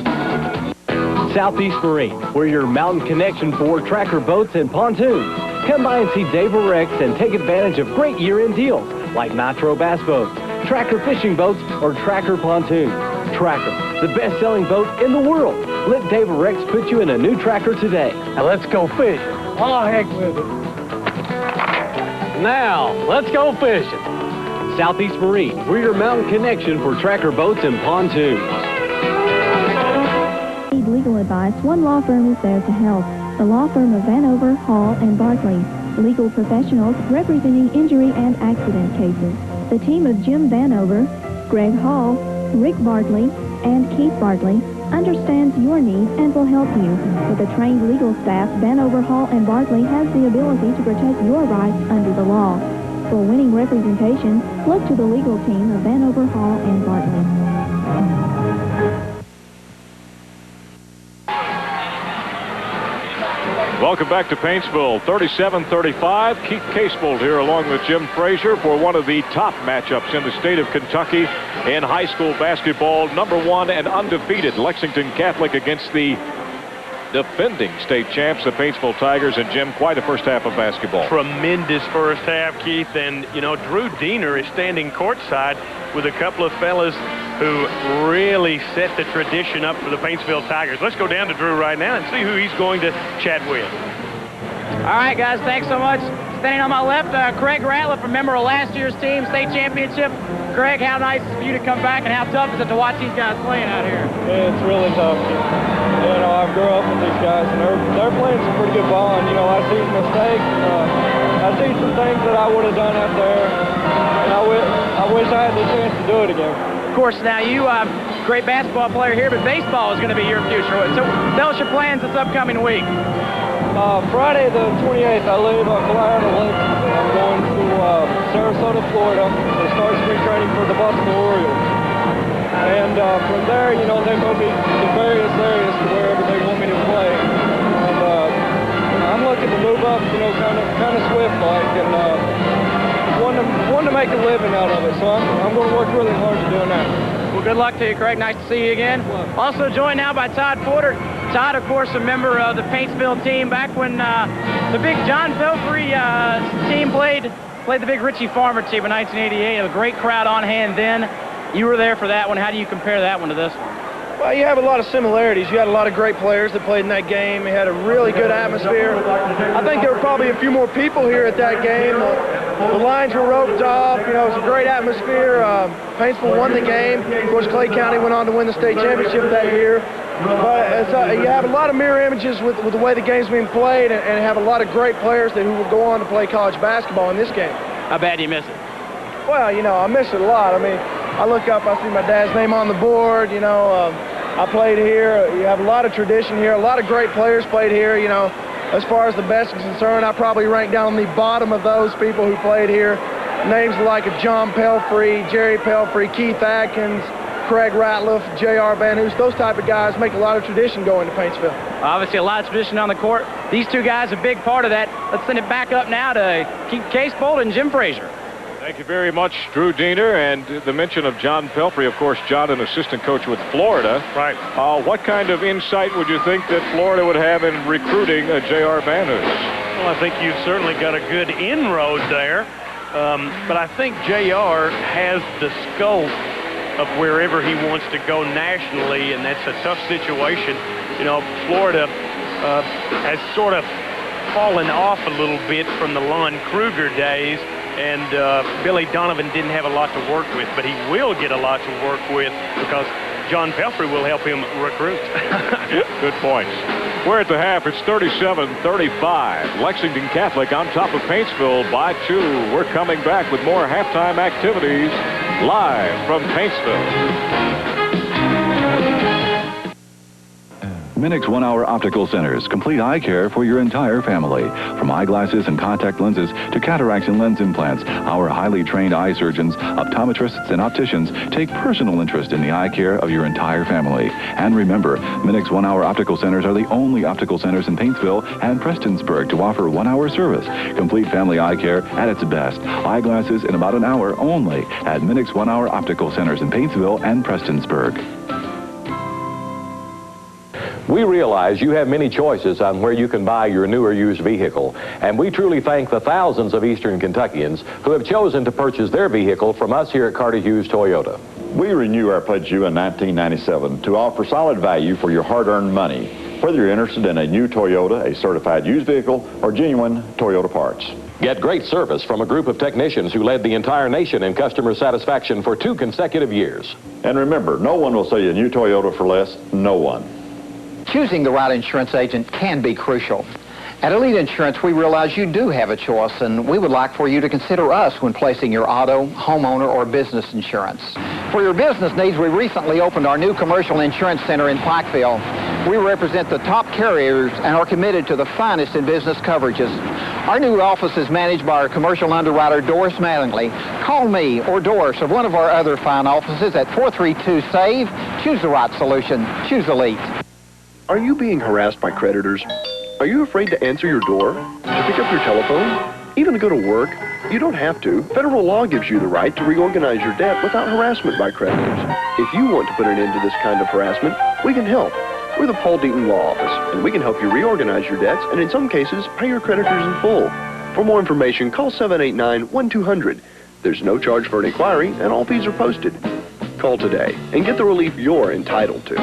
Southeast Marine, we're your mountain connection for tracker boats and pontoons. Come by and see Dave Rex and take advantage of great year-end deals like Nitro Bass Boats, Tracker Fishing Boats, or Tracker Pontoons. Tracker, the best-selling boat in the world. Let Dave Rex put you in a new Tracker today. Now let's go fishing. Oh, heck with it. Now, let's go fishing. Southeast Marine, we're your mountain connection for tracker boats and pontoons. Need legal advice? One law firm is there to help. The law firm of Vanover, Hall, and Barkley. Legal professionals representing injury and accident cases. The team of Jim Vanover, Greg Hall, Rick Bartley, and Keith Bartley understands your needs and will help you. With a trained legal staff, Vanover, Hall, and Bartley has the ability to protect your rights under the law. For winning representation, look to the legal team of Vanover, Hall, and Bartley. Welcome back to Paintsville. 37-35. Keith Casebolt here along with Jim Frazier for one of the top matchups in the state of Kentucky in high school basketball. #1 and undefeated Lexington Catholic against the defending state champs, the Paintsville Tigers. And Jim, quite a first half of basketball. Tremendous first half, Keith. And, you know, Drew Diener is standing courtside with a couple of fellas who really set the tradition up for the Paintsville Tigers. Let's go down to Drew right now and see who he's going to chat with. All right, guys, thanks so much. Standing on my left, Craig Ratliff, a member of last year's team, state championship. Craig, how nice for you to come back, and how tough is it to watch these guys playing out here? Yeah, it's really tough. You know, I grew up with these guys, and they're playing some pretty good ball. And, you know, I see some mistakes. I see some things that I would have done out there, and I wish I had the chance to do it again. Of course, now you great basketball player here, but baseball is going to be your future. So tell us your plans this upcoming week. Friday the 28th, I leave on fly out of Lexington. I'm going to Sarasota, Florida to start spring training for the Buffalo Orioles. And from there, you know, they move me to various areas to wherever they want me to play. And I'm looking to move up, you know, kind of swift-like, and want to make a living out of it. So I'm going to work really hard to doing that. Well, good luck to you, Craig. Nice to see you again. Also joined now by Todd Porter. Todd, of course, a member of the Paintsville team back when the big John Pelfrey team played the big Richie Farmer team in 1988. A great crowd on hand then. You were there for that one. How do you compare that one to this one? Well, you have a lot of similarities. You had a lot of great players that played in that game. You had a really good atmosphere. I think there were probably a few more people here at that game. The lines were roped off. You know, it was a great atmosphere. Paintsville won the game. Of course, Clay County went on to win the state championship that year. But you have a lot of mirror images with the way the game's being played, and have a lot of great players who will go on to play college basketball in this game. How bad do you miss it? Well, you know, I miss it a lot. I mean, I look up, I see my dad's name on the board, you know. I played here. You have a lot of tradition here. A lot of great players played here, you know. As far as the best is concerned, I probably rank down on the bottom of those people who played here. Names like John Pelfrey, Jerry Pelfrey, Keith Atkins, Craig Ratliff, J.R. Van Hoos, those type of guys make a lot of tradition going to Paintsville. Obviously a lot of tradition on the court. These two guys are a big part of that. Let's send it back up now to Keith Casebolt and Jim Frazier. Thank you very much, Drew Diener, and the mention of John Pelfrey. Of course, John, an assistant coach with Florida. Right. What kind of insight would you think that Florida would have in recruiting J.R. Van Hoos? Well, I think you've certainly got a good inroad there, but I think J.R. has the scope of wherever he wants to go nationally, and that's a tough situation. You know, Florida has sort of fallen off a little bit from the Lon Kruger days, and Billy Donovan didn't have a lot to work with, but he will get a lot to work with because John Pelfrey will help him recruit. Good points. We're at the half. It's 37-35. Lexington Catholic on top of Paintsville by 2. We're coming back with more halftime activities live from Paintsville. Minix 1 Hour Optical Centers. Complete eye care for your entire family. From eyeglasses and contact lenses to cataracts and lens implants, our highly trained eye surgeons, optometrists, and opticians take personal interest in the eye care of your entire family. And remember, Minix 1 Hour Optical Centers are the only optical centers in Paintsville and Prestonsburg to offer 1 hour service. Complete family eye care at its best. Eyeglasses in about an hour only at Minix 1 Hour Optical Centers in Paintsville and Prestonsburg. We realize you have many choices on where you can buy your new or used vehicle, and we truly thank the thousands of Eastern Kentuckians who have chosen to purchase their vehicle from us here at Carter Hughes Toyota. We renew our pledge to you in 1997 to offer solid value for your hard-earned money, whether you're interested in a new Toyota, a certified used vehicle, or genuine Toyota parts. Get great service from a group of technicians who led the entire nation in customer satisfaction for 2 consecutive years. And remember, no one will sell you a new Toyota for less. No one. Choosing the right insurance agent can be crucial. At Elite Insurance, we realize you do have a choice, and we would like for you to consider us when placing your auto, homeowner, or business insurance. For your business needs, we recently opened our new commercial insurance center in Pikeville. We represent the top carriers and are committed to the finest in business coverages. Our new office is managed by our commercial underwriter, Doris Mattingly. Call me or Doris or one of our other fine offices at 432-SAVE. Choose the right solution. Choose Elite. Are you being harassed by creditors? Are you afraid to answer your door? To pick up your telephone? Even to go to work? You don't have to. Federal law gives you the right to reorganize your debt without harassment by creditors. If you want to put an end to this kind of harassment, we can help. We're the Paul Deaton Law Office, and we can help you reorganize your debts and in some cases, pay your creditors in full. For more information, call 789-1200. There's no charge for an inquiry, and all fees are posted. Call today and get the relief you're entitled to.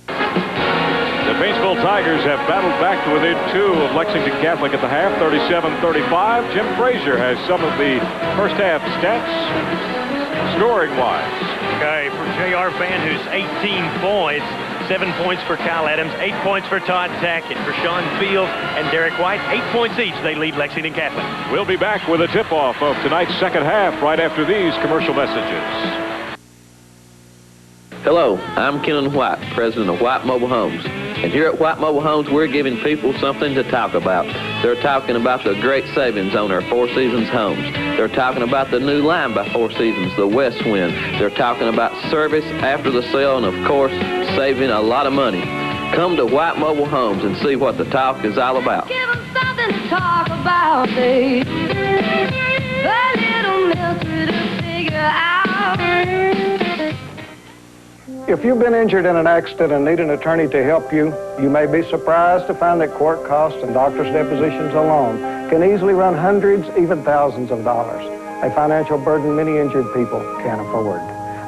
The Paintsville Tigers have battled back to within 2 of Lexington Catholic at the half, 37-35. Jim Frazier has some of the first half stats, scoring-wise. Okay, for J.R. Vanhoose, 18 points. 7 points for Kyle Adams, 8 points for Todd Tackett. For Sean Fields and Derek White, 8 points each. They lead Lexington Catholic. We'll be back with a tip-off of tonight's second half right after these commercial messages. Hello, I'm Kenan White, president of White Mobile Homes. And here at White Mobile Homes, we're giving people something to talk about. They're talking about the great savings on our Four Seasons homes. They're talking about the new line by Four Seasons, the West Wind. They're talking about service after the sale and, of course, saving a lot of money. Come to White Mobile Homes and see what the talk is all about. Give them something to talk about, babe. A little mystery to figure out. If you've been injured in an accident and need an attorney to help you, you may be surprised to find that court costs and doctor's depositions alone can easily run hundreds, even thousands of dollars, a financial burden many injured people can't afford.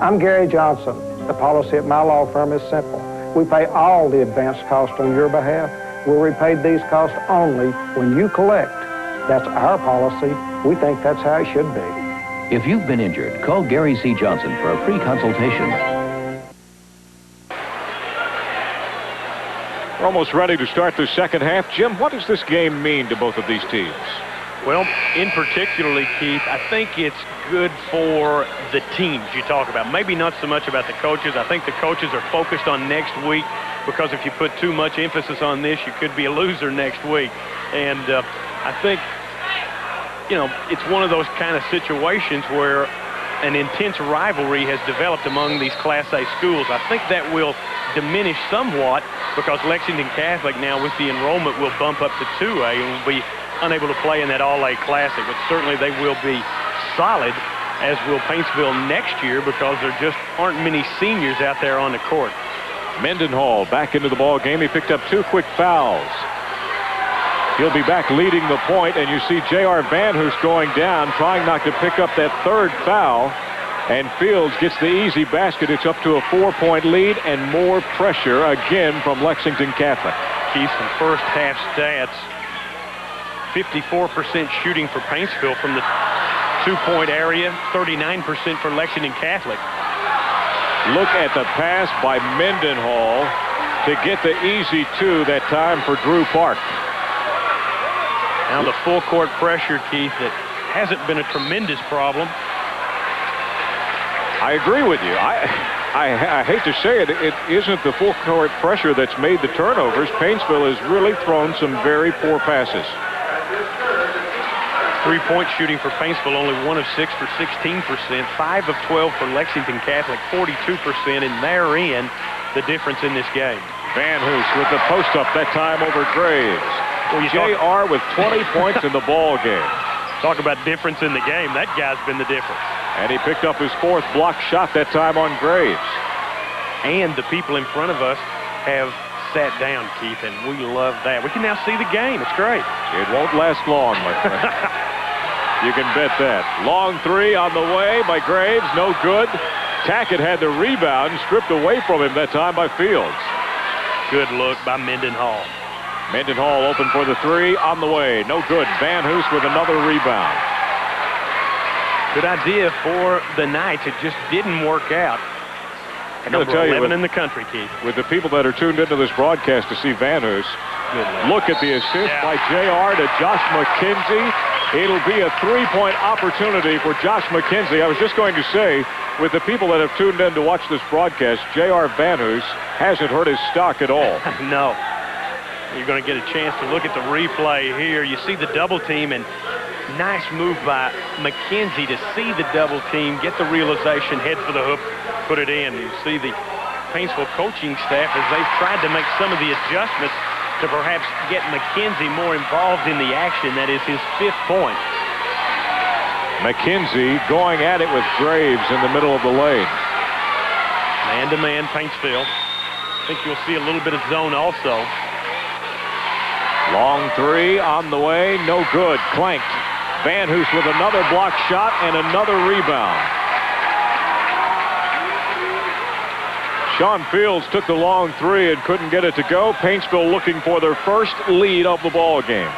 I'm Gary Johnson. The policy at my law firm is simple. We pay all the advanced costs on your behalf. We'll repay these costs only when you collect. That's our policy. We think that's how it should be. If you've been injured, call Gary C. Johnson for a free consultation. We're almost ready to start the second half. Jim, what does this game mean to both of these teams? Well, in particularly, Keith, I think it's good for the teams you talk about. Maybe not so much about the coaches. I think the coaches are focused on next week because if you put too much emphasis on this, you could be a loser next week. And I think, you know, it's one of those kind of situations where an intense rivalry has developed among these Class A schools. I think that will diminish somewhat because Lexington Catholic now with the enrollment will bump up to 2A and will be unable to play in that All-A Classic, but certainly they will be solid, as will Paintsville next year because there just aren't many seniors out there on the court. Mendenhall back into the ball game. He picked up 2 quick fouls. He'll be back leading the point, and you see J.R. Vanhoose going down, trying not to pick up that 3rd foul. And Fields gets the easy basket. It's up to a 4-point lead and more pressure again from Lexington Catholic. Keith, some first half stats. 54% shooting for Paintsville from the 2-point area, 39% for Lexington Catholic. Look at the pass by Mendenhall to get the easy 2 that time for Drew Park. Now the full court pressure, Keith, that hasn't been a tremendous problem. I agree with you. I hate to say it, it isn't the full court pressure that's made the turnovers. Paintsville has really thrown some very poor passes. 3-point shooting for Paintsville, only 1 of 6 for 16%. 5 of 12 for Lexington Catholic, 42%, and therein the difference in this game. Vanhoose with the post-up that time over Graves. J.R. with 20 points in the ball game. Talk about difference in the game. That guy's been the difference. And he picked up his 4th block shot that time on Graves. And the people in front of us have sat down, Keith, and we love that. We can now see the game. It's great. It won't last long, my friend. You can bet that. Long 3 on the way by Graves. No good. Tackett had the rebound stripped away from him that time by Fields. Good look by Mendenhall. Mendenhall open for the 3 on the way. No good. Vanhoose with another rebound. Good idea for the Knights. It just didn't work out. I got to tell you, in the country, Keith. With the people that are tuned into this broadcast to see Vanhoose, look at the assist by J.R. to Josh McKenzie. It'll be a three-point opportunity for Josh McKenzie. I was just going to say, with the people that have tuned in to watch this broadcast, J.R. Vanhoose hasn't hurt his stock at all. No. You're going to get a chance to look at the replay here. You see the double team, and nice move by McKenzie to see the double team, get the realization, head for the hook, put it in. You see the Paintsville coaching staff as they've tried to make some of the adjustments to perhaps get McKenzie more involved in the action. That is his 5th point. McKenzie going at it with Graves in the middle of the lane. Man-to-man, Paintsville. I think you'll see a little bit of zone also. Long three on the way, no good. Clanked. Vanhoose with another block shot and another rebound. Sean Fields took the long three and couldn't get it to go. Paintsville looking for their first lead of the ball game.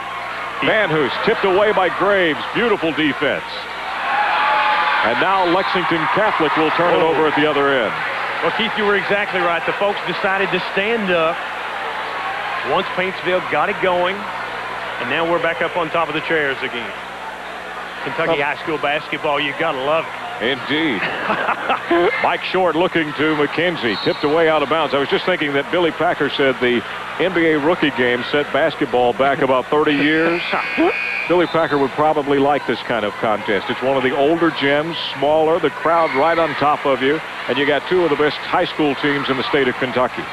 Vanhoose tipped away by Graves. Beautiful defense. And now Lexington Catholic will turn it over at the other end. Well, Keith, you were exactly right. The folks decided to stand up once Paintsville got it going, and now we're back up on top of the chairs again. Kentucky high school basketball, you gotta love it. Indeed. Mike Short looking to McKenzie, tipped away out of bounds. I was just thinking that Billy Packer said the NBA rookie game set basketball back about 30 years. Billy Packer would probably like this kind of contest. It's one of the older gyms, smaller, the crowd right on top of you, and you got two of the best high school teams in the state of Kentucky.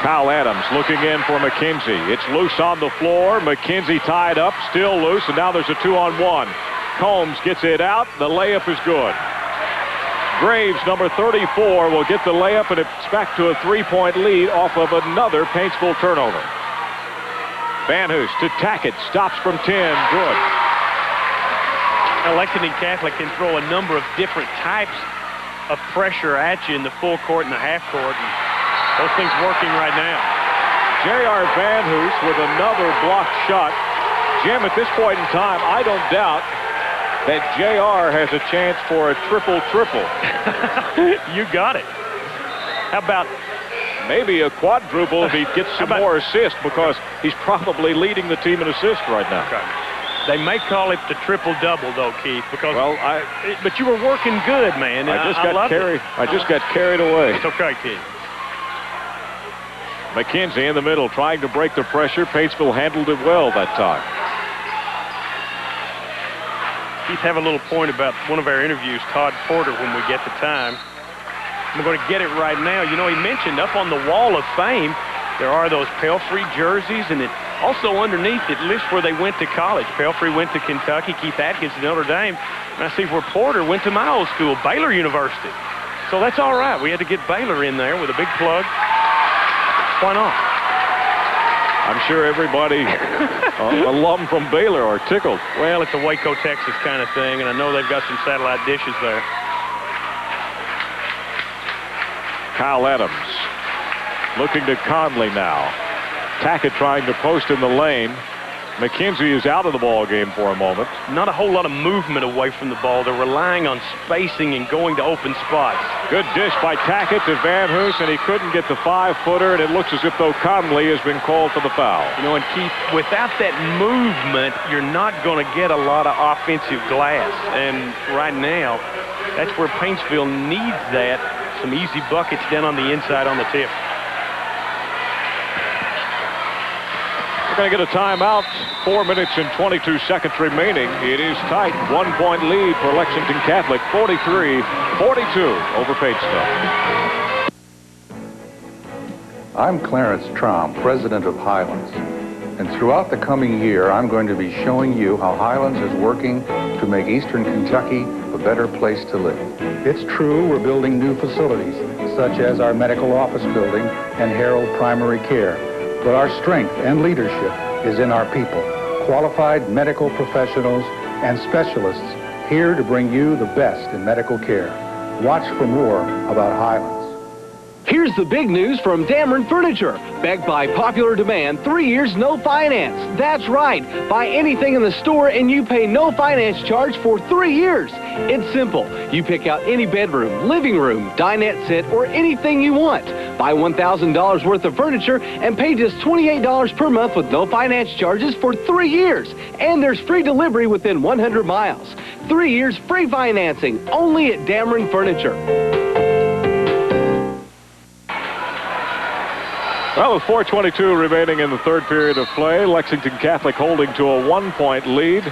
Kyle Adams looking in for McKenzie. It's loose on the floor. McKenzie tied up, still loose, and now there's a 2-on-1. Combs gets it out. The layup is good. Graves, number 34, will get the layup, and it's back to a 3-point lead off of another Paintsville turnover. Vanhoose to Tackett. Stops from 10. Good. Now, Lexington Catholic can throw a number of different types of pressure at you in the full court and the half court. And those things working right now. J.R. Vanhoose with another blocked shot. Jim, at this point in time, I don't doubt that J.R. has a chance for a triple-triple. You got it. How about maybe a quadruple if he gets some more assists, because he's probably leading the team in assists right now. Okay. They may call it the triple-double, though, Keith, because but you were working good, man. I just got carried away. It's okay, Keith. McKenzie in the middle trying to break the pressure. Paintsville handled it well that time. Keith, have a little point about one of our interviews, Todd Porter, when we get the time. I'm going to get it right now. You know, he mentioned up on the wall of fame, there are those Pelfrey jerseys, and it also underneath it lists where they went to college. Pelfrey went to Kentucky, Keith Atkins to Notre Dame, and I see where Porter went to my old school, Baylor University. So that's all right. We had to get Baylor in there with a big plug. Why not? I'm sure everybody, alum from Baylor, are tickled. Well, it's a Waco, Texas kind of thing, and I know they've got some satellite dishes there. Kyle Adams looking to Conley now. Tackett trying to post in the lane. McKenzie is out of the ball game for a moment. Not a whole lot of movement away from the ball. They're relying on spacing and going to open spots. Good dish by Tackett to Vanhoose, and he couldn't get the 5-footer, and it looks as if though Conley has been called for the foul. You know, and Keith, without that movement, you're not going to get a lot of offensive glass. And right now, that's where Paintsville needs that. Some easy buckets down on the inside on the tip. Going to get a timeout. 4 minutes and 22 seconds remaining. It is tight. 1-point lead for Lexington Catholic. 43-42 over Paintsville. I'm Clarence Traum, president of Highlands. And throughout the coming year, I'm going to be showing you how Highlands is working to make Eastern Kentucky a better place to live. It's true, we're building new facilities, such as our medical office building and Harold Primary Care. But our strength and leadership is in our people, qualified medical professionals and specialists here to bring you the best in medical care. Watch for more about Highlands. Here's the big news from Dameron Furniture. Backed by popular demand, 3 years, no finance. That's right. Buy anything in the store and you pay no finance charge for 3 years. It's simple. You pick out any bedroom, living room, dinette set, or anything you want. Buy $1,000 worth of furniture and pay just $28 per month with no finance charges for 3 years. And there's free delivery within 100 miles. 3 years free financing, only at Dameron Furniture. Well, with 4:22 remaining in the third period of play, Lexington Catholic holding to a 1-point lead.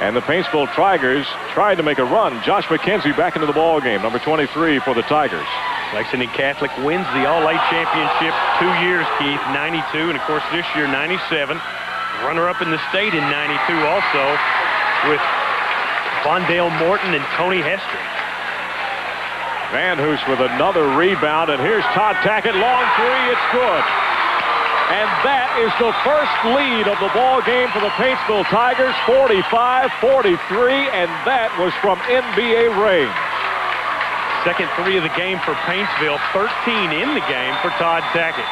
And the Paintsville Tigers tried to make a run. Josh McKenzie back into the ball game, number 23 for the Tigers. Lexington Catholic wins the All-A championship 2 years, Keith, 92, and of course this year 97. Runner-up in the state in 92 also with Vondale Morton and Tony Hester. Van Hoos with another rebound, and here's Todd Tackett, long three, it's good. And that is the first lead of the ball game for the Paintsville Tigers, 45-43, and that was from NBA range. Second three of the game for Paintsville, 13 in the game for Todd Tackett.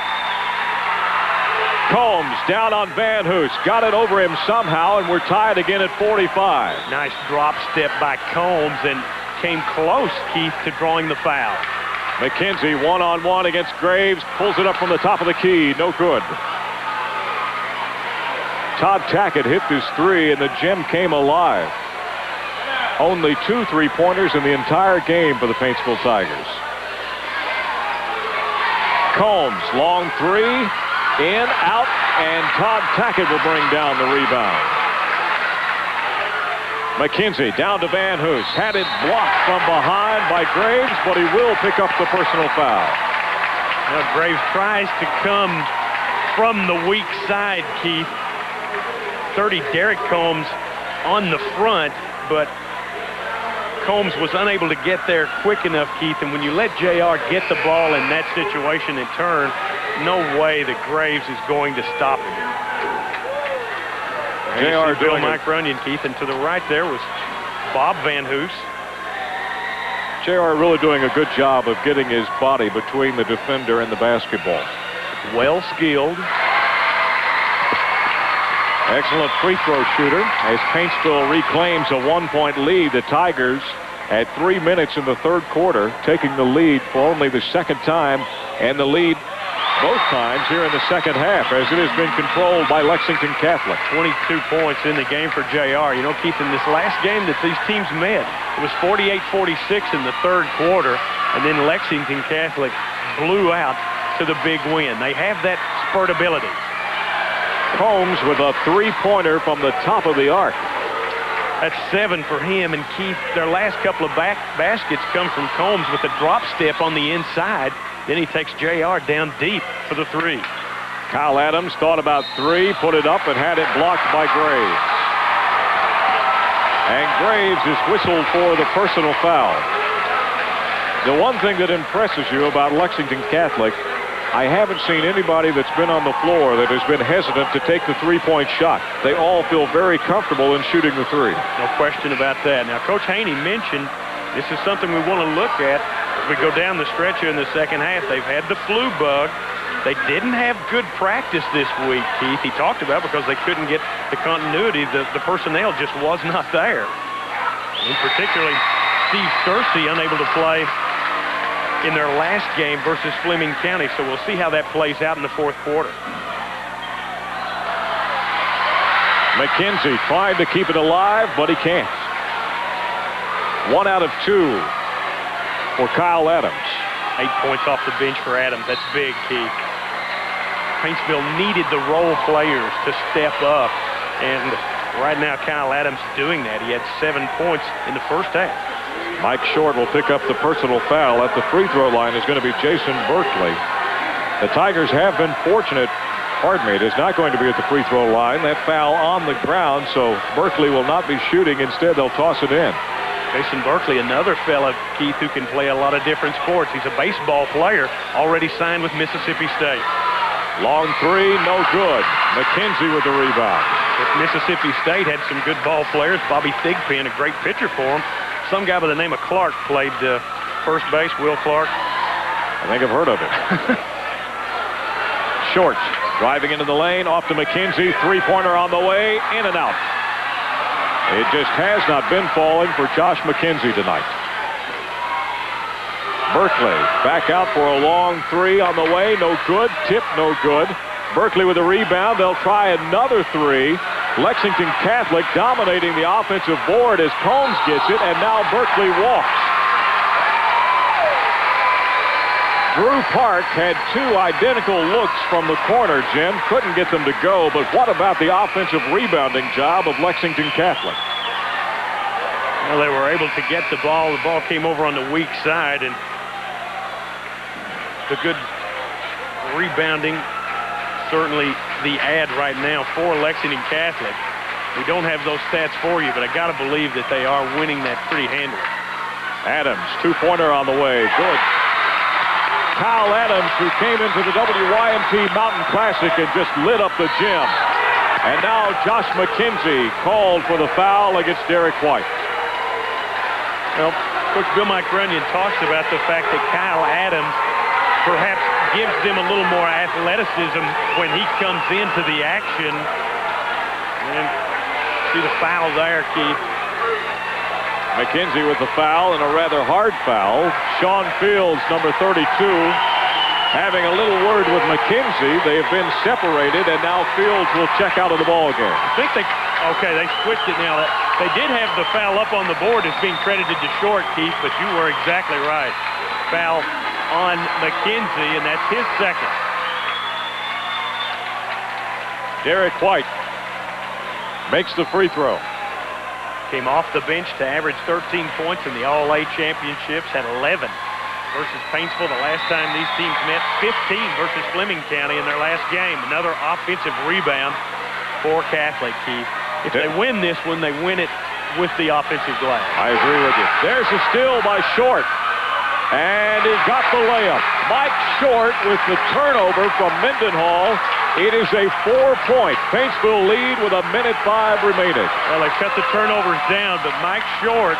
Combs down on Van Hoos, got it over him somehow, and we're tied again at 45. Nice drop step by Combs, and came close, Keith, to drawing the foul. McKenzie one-on-one against Graves, pulls it up from the top of the key, no good. Todd Tackett hit this three, and the gym came alive. Only 2 3-pointers in the entire game for the Paintsville Tigers. Combs, long three, in, out, and Todd Tackett will bring down the rebound. McKenzie down to Van Hoos. Had it blocked from behind by Graves, but he will pick up the personal foul. Now Graves tries to come from the weak side, Keith. 30 Derek Combs on the front, but Combs was unable to get there quick enough, Keith. And when you let JR get the ball in that situation and turn, no way that Graves is going to stop him. JR Bill doing Mike Runyon, Keith, and to the right there was Bob Van Hoos. JR really doing a good job of getting his body between the defender and the basketball. Well skilled. Excellent free throw shooter as Paintsville reclaims a 1-point lead. The Tigers at 3 minutes in the third quarter, taking the lead for only the second time, and the lead both times here in the second half as it has been controlled by Lexington Catholic. 22 points in the game for JR. You know, Keith, in this last game that these teams met, it was 48-46 in the third quarter, and then Lexington Catholic blew out to the big win. They have that spurt ability. Combs with a 3-pointer from the top of the arc. That's 7 for him, and Keith, their last couple of baskets come from Combs with a drop step on the inside. Then he takes JR down deep for the three. Kyle Adams thought about three, put it up, and had it blocked by Graves. And Graves is whistled for the personal foul. The one thing that impresses you about Lexington Catholic, I haven't seen anybody that's been on the floor that has been hesitant to take the three-point shot. They all feel very comfortable in shooting the three. No question about that. Now, Coach Haney mentioned this is something we want to look at as we go down the stretch here in the second half. They've had the flu bug. They didn't have good practice this week, Keith. He talked about because they couldn't get the continuity. The personnel just was not there. And particularly Steve Searcy unable to play in their last game versus Fleming County. So we'll see how that plays out in the fourth quarter. McKenzie tried to keep it alive, but he can't. 1 out of 2 for Kyle Adams. 8 points off the bench for Adams. That's big, Keith. Paintsville needed the role players to step up, and right now Kyle Adams doing that. He had 7 points in the first half. Mike Short will pick up the personal foul. At the free throw line is going to be Jason Berkeley. The Tigers have been fortunate. Pardon me, it is not going to be at the free throw line. That foul on the ground, so Berkeley will not be shooting. Instead, they'll toss it in. Jason Berkeley, another fella, Keith, who can play a lot of different sports. He's a baseball player, already signed with Mississippi State. Long three, no good. McKenzie with the rebound. If Mississippi State had some good ball players, Bobby Thigpen, a great pitcher for him. Some guy by the name of Clark played first base, Will Clark. I think I've heard of it. Short, driving into the lane, off to McKenzie. Three-pointer on the way, in and out. It just has not been falling for Josh McKenzie tonight. Berkeley back out for a long three on the way. No good. Tip, no good. Berkeley with a rebound. They'll try another three. Lexington Catholic dominating the offensive board as Combs gets it, and now Berkeley walks. Drew Park had two identical looks from the corner, Jim. Couldn't get them to go, but what about the offensive rebounding job of Lexington Catholic? Well, they were able to get the ball. The ball came over on the weak side, and the good rebounding, certainly the ad right now for Lexington Catholic. We don't have those stats for you, but I got to believe that they are winning that pretty handily. Adams, two-pointer on the way. Good. Kyle Adams, who came into the WYMT Mountain Classic and just lit up the gym. And now Josh McKenzie called for the foul against Derek White. Well, Coach Bill Mike Runyon talks about the fact that Kyle Adams perhaps gives them a little more athleticism when he comes into the action. And see the foul there, Keith. McKenzie with the foul, and a rather hard foul. Sean Fields, number 32, having a little word with McKenzie. They have been separated, and now Fields will check out of the ball game. I think they switched it now. They did have the foul up on the board as being credited to Short, Keith, but you were exactly right. Foul on McKenzie, and that's his second. Derek White makes the free throw. Came off the bench to average 13 points in the All-A championships, had 11 versus Paintsville the last time these teams met, 15 versus Fleming County in their last game. Another offensive rebound for Catholic, Keith. If they win this one, they win it with the offensive glass. I agree with you. There's a steal by Short, and he got the layup. Mike Short with the turnover from Mendenhall. It is a 4-point Paintsville lead with 1:05 remaining. Well, they cut the turnovers down, but Mike Short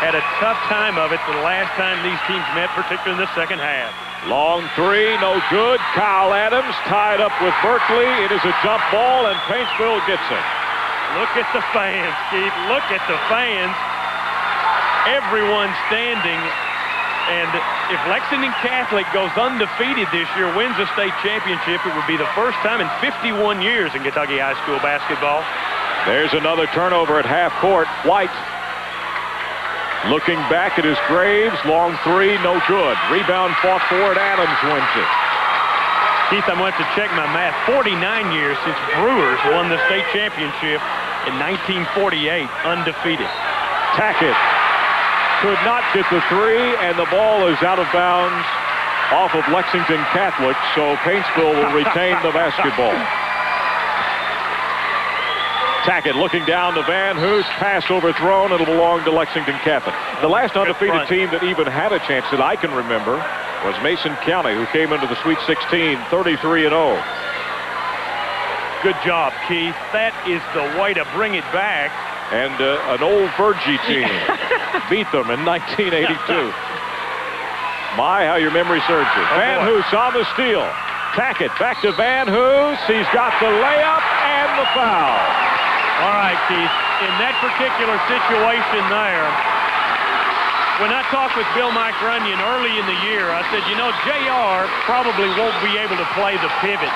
had a tough time of it the last time these teams met, particularly in the second half. Long three, no good. Kyle Adams tied up with Berkeley. It is a jump ball, and Paintsville gets it. Look at the fans, Keith. Look at the fans. Everyone standing. And if Lexington Catholic goes undefeated this year, wins a state championship, it would be the first time in 51 years in Kentucky high school basketball. There's another turnover at half court. White looking back at his Graves. Long three, no good. Rebound fought for it. Adams wins it. Keith, I went to check my math. 49 years since Brewers won the state championship in 1948, undefeated. Tackett could not get the three, and the ball is out of bounds off of Lexington Catholic, so Paintsville will retain the basketball. Tackett looking down to Van Hoos. Pass overthrown. It'll belong to Lexington Catholic. The last undefeated team that even had a chance that I can remember was Mason County, who came into the Sweet 16, 33-0. Good job, Keith. That is the way to bring it back. And an old Virgie team beat them in 1982. My, how your memory serves you. Van Hoos on the steal. Tackett back to Van Hoos. He's got the layup and the foul. All right, Keith. In that particular situation there, when I talked with Bill Mike Runyon early in the year, I said, you know, JR probably won't be able to play the pivot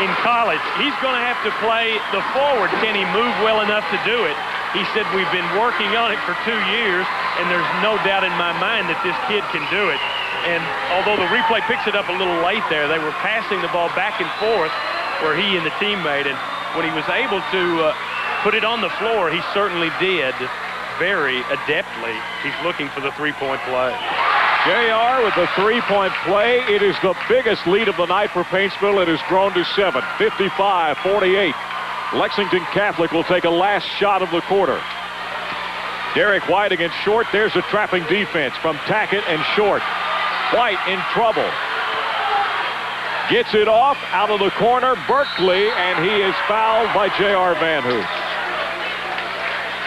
in college. He's going to have to play the forward. Can he move well enough to do it? He said, we've been working on it for 2 years, and there's no doubt in my mind that this kid can do it. And although the replay picks it up a little late there, they were passing the ball back and forth where he and the teammate, and when he was able to put it on the floor, he certainly did very adeptly. He's looking for the three-point play. JR with the three-point play. It is the biggest lead of the night for Paintsville. It has grown to 7, 55-48. Lexington Catholic will take a last shot of the quarter. Derek White against Short. There's a trapping defense from Tackett and Short. White in trouble. Gets it off out of the corner. Berkeley, and he is fouled by J.R. Van Hoos.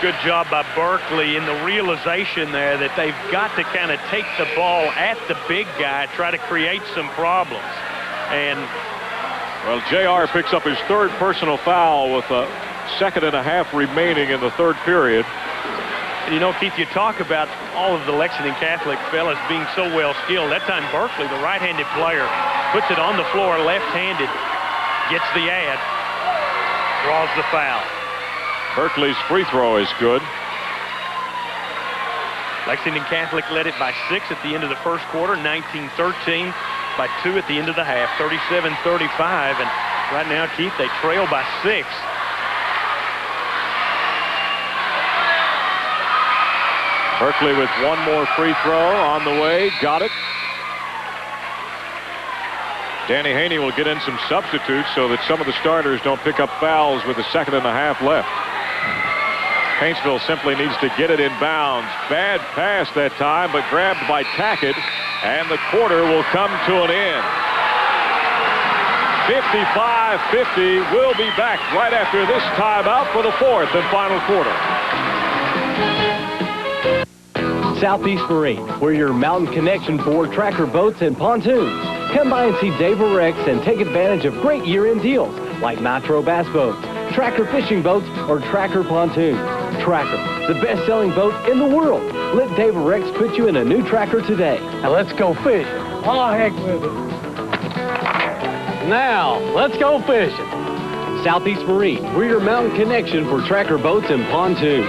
Good job by Berkeley in the realization there that they've got to kind of take the ball at the big guy, try to create some problems. And well, JR picks up his third personal foul with a second and a half remaining in the third period. And you know, Keith, you talk about all of the Lexington Catholic fellas being so well skilled. That time Berkeley, the right-handed player, puts it on the floor left-handed, gets the ad, draws the foul. Berkeley's free throw is good. Lexington Catholic led it by 6 at the end of the first quarter, 19-13 by 2 at the end of the half, 37-35. And right now, Keith, they trail by 6. Berkeley with one more free throw on the way. Got it. Danny Haney will get in some substitutes so that some of the starters don't pick up fouls with a second and a half left. Paintsville simply needs to get it in bounds. Bad pass that time, but grabbed by Tackett, and the quarter will come to an end. 55-50. We'll be back right after this timeout for the fourth and final quarter. Southeast Marine, we're your mountain connection for tracker boats and pontoons. Come by and see Dave Rex and take advantage of great year-end deals like Nitro Bass Boats, Tracker Fishing Boats, or Tracker Pontoons. Tracker, the best-selling boat in the world. Let Dave Rex put you in a new Tracker today. Now let's go fishing. Oh, heck with it. Now, let's go fishing. Southeast Marine, we're your mountain connection for tracker boats and pontoons.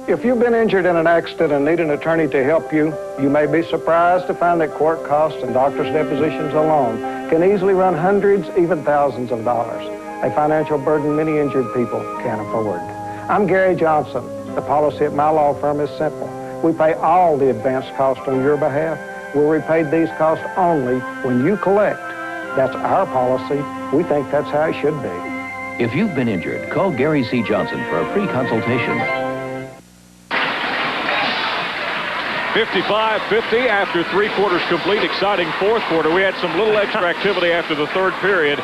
If you've been injured in an accident and need an attorney to help you, you may be surprised to find that court costs and doctor's depositions alone can easily run hundreds, even thousands of dollars, a financial burden many injured people can't afford. I'm Gary Johnson. The policy at my law firm is simple. We pay all the advanced costs on your behalf. We'll repay these costs only when you collect. That's our policy. We think that's how it should be. If you've been injured, call Gary C. Johnson for a free consultation. 55-50 after 3 quarters complete. Exciting fourth quarter. We had some little extra activity after the third period.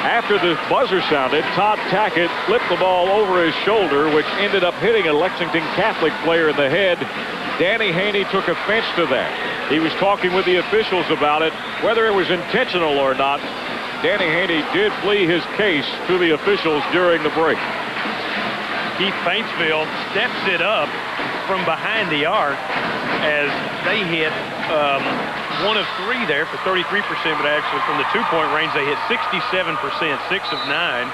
After the buzzer sounded, Todd Tackett flipped the ball over his shoulder, which ended up hitting a Lexington Catholic player in the head. Danny Haney took offense to that. He was talking with the officials about it, whether it was intentional or not. Danny Haney did plea his case to the officials during the break. Keith Paintsville steps it up from behind the arc as they hit 1 of 3 there for 33%, but actually from the 2-point range they hit 67%, 6 of 9,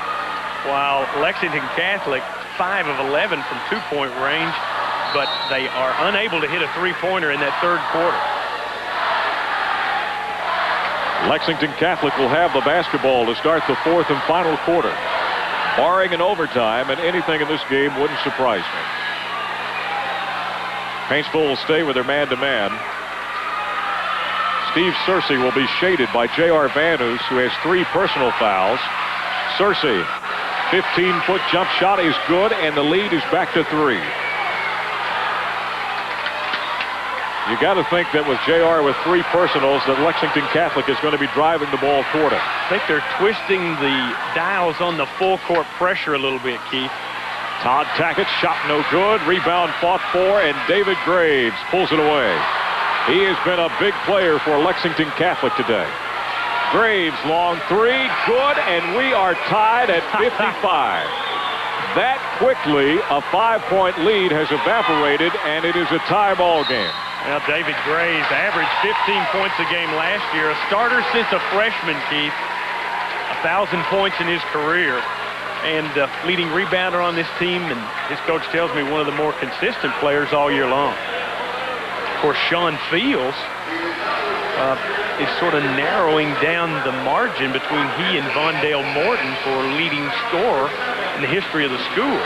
while Lexington Catholic 5 of 11 from 2-point range, but they are unable to hit a 3-pointer in that third quarter. Lexington Catholic will have the basketball to start the fourth and final quarter. Barring an overtime, and anything in this game wouldn't surprise me. Paintsville will stay with their man-to-man. Steve Searcy will be shaded by J.R. Vanus, who has 3 personal fouls. Searcy, 15-foot jump shot is good, and the lead is back to 3. You got to think that with J.R. with 3 personals that Lexington Catholic is going to be driving the ball toward him. I think they're twisting the dials on the full court pressure a little bit, Keith. Todd Tackett shot no good. Rebound fought for, and David Graves pulls it away. He has been a big player for Lexington Catholic today. Graves, long 3, good, and we are tied at 55. That quickly, a 5-point lead has evaporated, and it is a tie ball game. Well, David Graves averaged 15 points a game last year. A starter since a freshman, Keith. 1,000 points in his career. And leading rebounder on this team, and his coach tells me one of the more consistent players all year long. Of course, Sean Fields is sort of narrowing down the margin between he and Vondale Morton for leading scorer in the history of the school.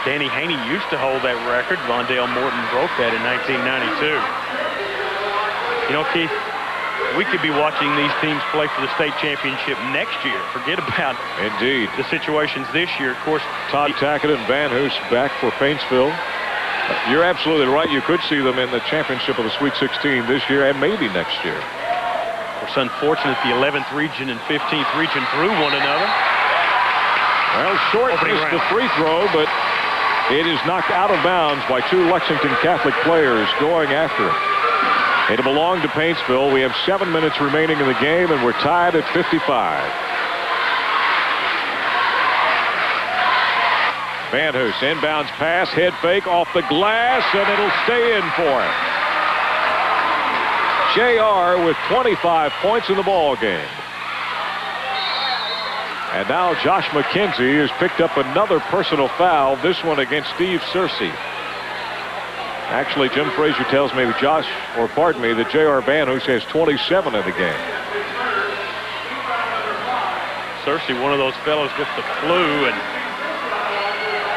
Danny Haney used to hold that record. Vondale Morton broke that in 1992. You know, Keith, we could be watching these teams play for the state championship next year. Forget about indeed the situations this year. Of course, Todd Tackett and Van Hoos back for Paintsville. You're absolutely right. You could see them in the championship of the Sweet 16 this year and maybe next year. Of course, unfortunate the 11th region and 15th region through one another. Well, Short missed the free throw, but it is knocked out of bounds by 2 Lexington Catholic players going after it. It'll belong to Paintsville. We have 7 minutes remaining in the game, and we're tied at 55. Van Hoos, inbounds pass, head fake off the glass, and it'll stay in for him. JR with 25 points in the ball game. And now Josh McKenzie has picked up another personal foul, this one against Steve Searcy. Actually, Jim Frazier tells me that that J.R. Van Hoos has 27 in the game. Searcy, one of those fellows with the flu and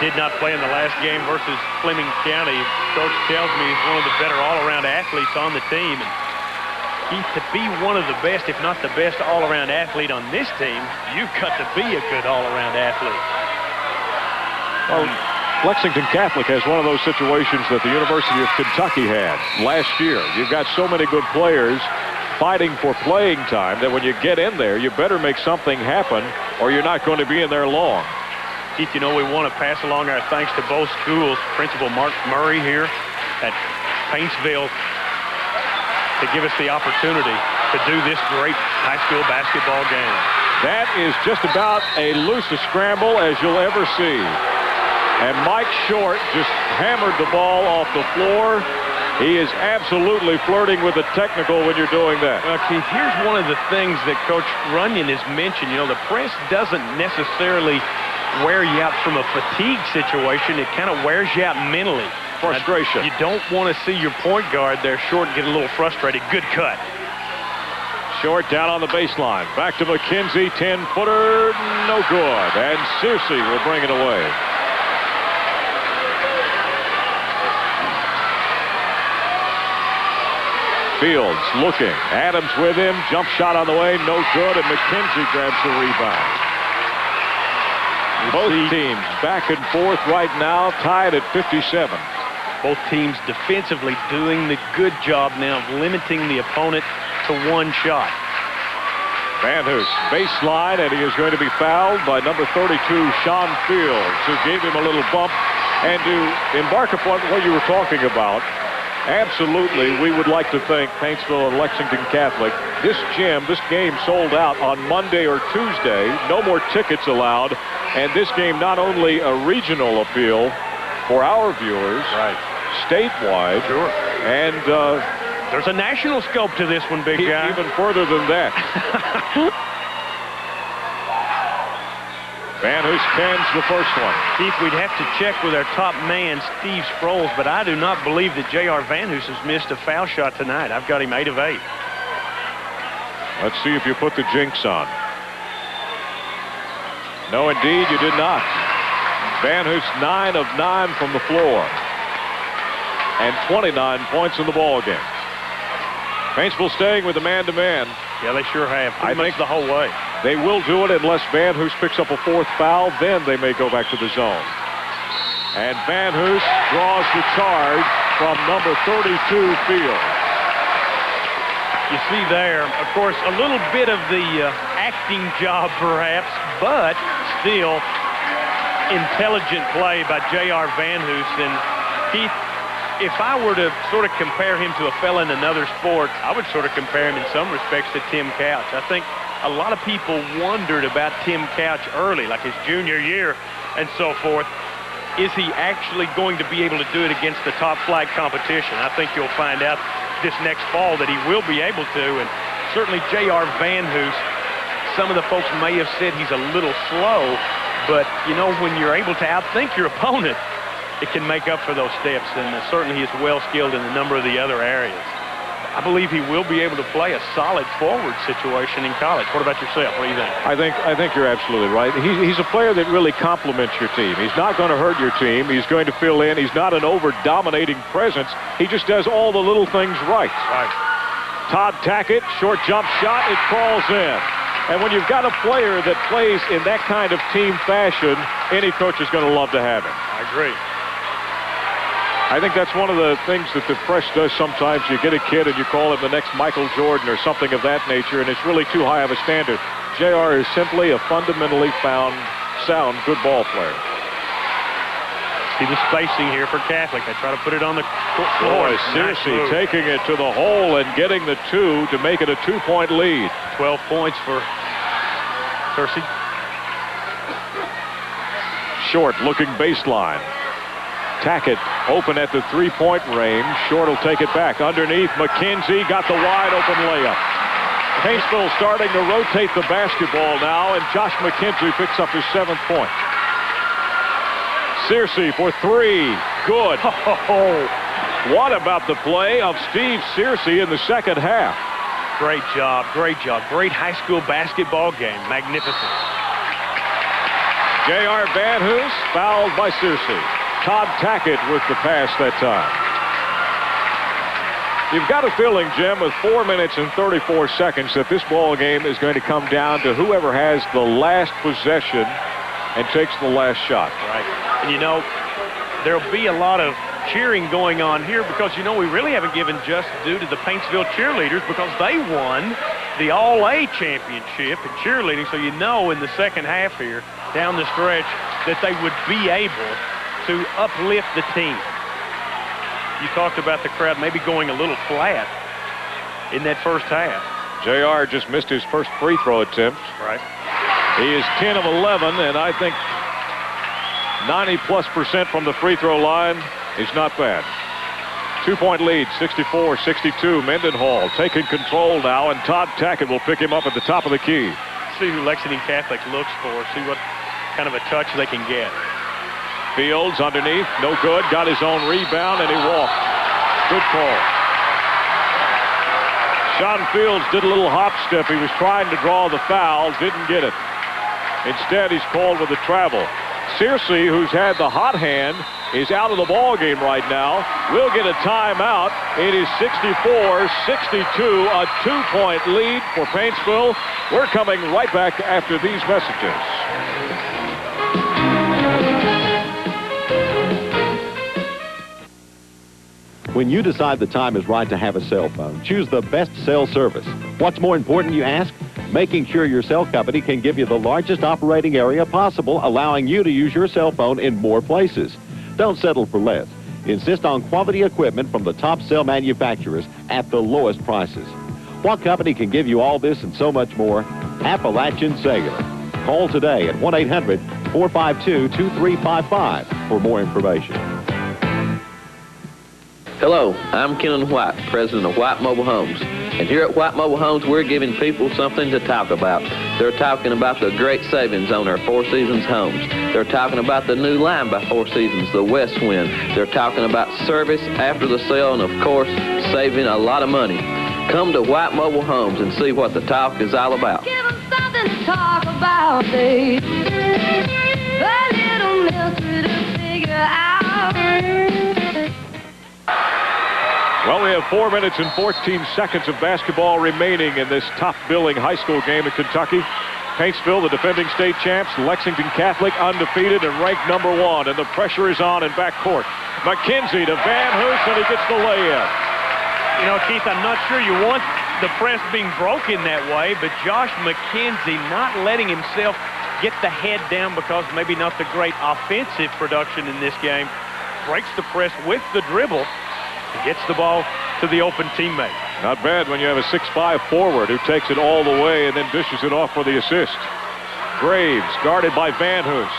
did not play in the last game versus Fleming County. Coach tells me he's one of the better all-around athletes on the team. And to be one of the best, if not the best all-around athlete on this team, you've got to be a good all-around athlete. Well, Lexington Catholic has one of those situations that the University of Kentucky had last year. You've got so many good players fighting for playing time that when you get in there, you better make something happen or you're not going to be in there long. Keith, you know, we want to pass along our thanks to both schools. Principal Mark Murray here at Paintsville to give us the opportunity to do this great high school basketball game. That is just about a loose a scramble as you'll ever see. And Mike Short just hammered the ball off the floor. He is absolutely flirting with the technical when you're doing that. Well, Keith, here's one of the things that Coach Runyon has mentioned. You know, the press doesn't necessarily wear you out from a fatigue situation. It kind of wears you out mentally. Frustration. You don't want to see your point guard there, Short, get a little frustrated. Good cut. Short down on the baseline. Back to McKenzie. 10-footer. No good. And Searcy will bring it away. Fields looking. Adams with him. Jump shot on the way. No good. And McKenzie grabs the rebound. Both teams back and forth right now, tied at 57. Both teams defensively doing the good job now of limiting the opponent to one shot. Van Hoos, baseline, and he is going to be fouled by number 32, Sean Fields, who gave him a little bump. And to embark upon what you were talking about, absolutely, we would like to thank Paintsville and Lexington Catholic. This game sold out on Monday or Tuesday. No more tickets allowed. And this game, not only a regional appeal for our viewers, right, statewide. Sure. And there's a national scope to this one, big guy. Even further than that. Van Hoos cans the first one. Keith, we'd have to check with our top man, Steve Sproles, but I do not believe that J.R. Van Hoos has missed a foul shot tonight. I've got him 8 of 8. Let's see if you put the jinx on. No, indeed, you did not. Van Hoos 9 of 9 from the floor. And 29 points in the ball game. Paintsville staying with the man-to-man. Yeah, they sure have. I think the whole way. They will do it unless Van Hoos picks up a 4th foul. Then they may go back to the zone. And Van Hoos draws the charge from number 32, Fields. You see there, of course, a little bit of the acting job perhaps, but still intelligent play by J.R. Van Hoos. And Keith, if I were to sort of compare him to a fella in another sport, I would sort of compare him in some respects to Tim Couch. I think a lot of people wondered about Tim Couch early, like his junior year and so forth. Is he actually going to be able to do it against the top flight competition? I think you'll find out this next fall that he will be able to. And certainly J.R. Van Hoos, some of the folks may have said he's a little slow, but you know, when you're able to outthink your opponent, it can make up for those steps. And certainly he is well skilled in a number of the other areas. I believe he will be able to play a solid forward situation in college. What about yourself? What do you think? I think you're absolutely right. He's a player that really complements your team. He's not going to hurt your team. He's going to fill in. He's not an over-dominating presence. He just does all the little things right. Right. Todd Tackett, short jump shot. It crawls in. And when you've got a player that plays in that kind of team fashion, any coach is going to love to have him. I agree. I think that's one of the things that the press does sometimes. You get a kid and you call him the next Michael Jordan or something of that nature, and it's really too high of a standard. J.R. is simply a fundamentally sound sound, good ball player. See the spacing here for Catholic. They try to put it on the floor. Boy, Searcy taking it to the hole and getting the 2 to make it a 2-point lead. 12 points for Searcy. Short looking baseline. Tackett open at the 3-point range. Short will take it back. Underneath, McKenzie got the wide open layup. Paintsville starting to rotate the basketball now, and Josh McKenzie picks up his 7th point. Searcy for 3. Good. What about the play of Steve Searcy in the second half? Great job. Great job. Great high school basketball game. Magnificent. J.R. Van Hoos fouled by Searcy. Todd Tackett with the pass that time. You've got a feeling, Jim, with 4 minutes and 34 seconds that this ball game is going to come down to whoever has the last possession and takes the last shot. Right. And, you know, there'll be a lot of cheering going on here because, you know, we really haven't given just due to the Paintsville cheerleaders because they won the All-A championship in cheerleading. So you know in the second half here, down the stretch, that they would be able to uplift the team. You talked about the crowd maybe going a little flat in that first half. JR just missed his first free throw attempt. Right. He is 10 of 11, and I think 90+% from the free throw line is not bad. 2-point lead, 64-62. Mendenhall taking control now, and Todd Tackett will pick him up at the top of the key. See who Lexington Catholic looks for, see what kind of a touch they can get. Fields underneath, no good, got his own rebound, and he walked. Good call. Sean Fields did a little hop step. He was trying to draw the foul, didn't get it. Instead, he's called with a travel. Searcy, who's had the hot hand, is out of the ball game right now. We'll get a timeout. It is 64-62, a 2-point lead for Paintsville. We're coming right back after these messages. When you decide the time is right to have a cell phone, choose the best cell service. What's more important, you ask? Making sure your cell company can give you the largest operating area possible, allowing you to use your cell phone in more places. Don't settle for less. Insist on quality equipment from the top cell manufacturers at the lowest prices. What company can give you all this and so much more? Appalachian Cellular. Call today at 1-800-452-2355 for more information. Hello, I'm Kenan White, president of White Mobile Homes. And here at White Mobile Homes, we're giving people something to talk about. They're talking about the great savings on our Four Seasons homes. They're talking about the new line by Four Seasons, the West Wind. They're talking about service after the sale and, of course, saving a lot of money. Come to White Mobile Homes and see what the talk is all about. Give them something to talk about, babe. A little mystery to figure out. Well, we have 4 minutes and 14 seconds of basketball remaining in this top-billing high school game in Kentucky. Paintsville, the defending state champs. Lexington Catholic, undefeated and ranked number 1. And the pressure is on in backcourt. McKenzie to Van Hoos, and he gets the lay-in. You know, Keith, I'm not sure you want the press being broken that way, but Josh McKenzie not letting himself get the head down because maybe not the great offensive production in this game. Breaks the press with the dribble. Gets the ball to the open teammate. Not bad when you have a 6'5" forward who takes it all the way and then dishes it off for the assist. Graves guarded by Van Hoos.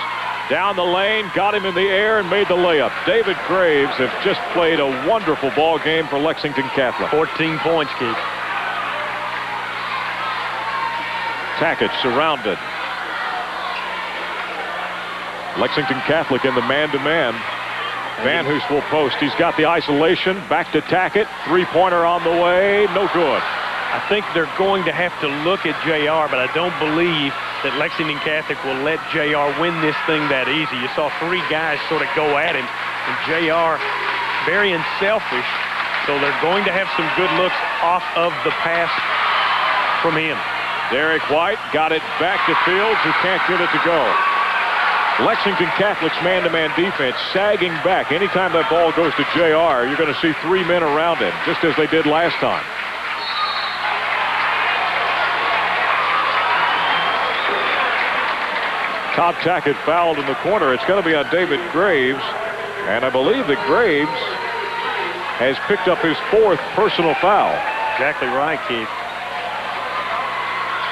Down the lane, got him in the air and made the layup. David Graves has just played a wonderful ball game for Lexington Catholic. 14 points, Keith. Tackett surrounded. Lexington Catholic in the man-to-man. Van Hoos will post. He's got the isolation. Back to Tackett. Three-pointer on the way. No good. I think they're going to have to look at JR, but I don't believe that Lexington Catholic will let JR win this thing that easy. You saw 3 guys sort of go at him, and JR very unselfish, so they're going to have some good looks off of the pass from him. Derek White got it back to Fields, who can't get it to go. Lexington Catholic's man-to-man defense sagging back. Anytime that ball goes to JR, you're going to see 3 men around him, just as they did last time. Todd Tackett fouled in the corner. It's going to be on David Graves. And I believe that Graves has picked up his 4th personal foul. Exactly right, Keith.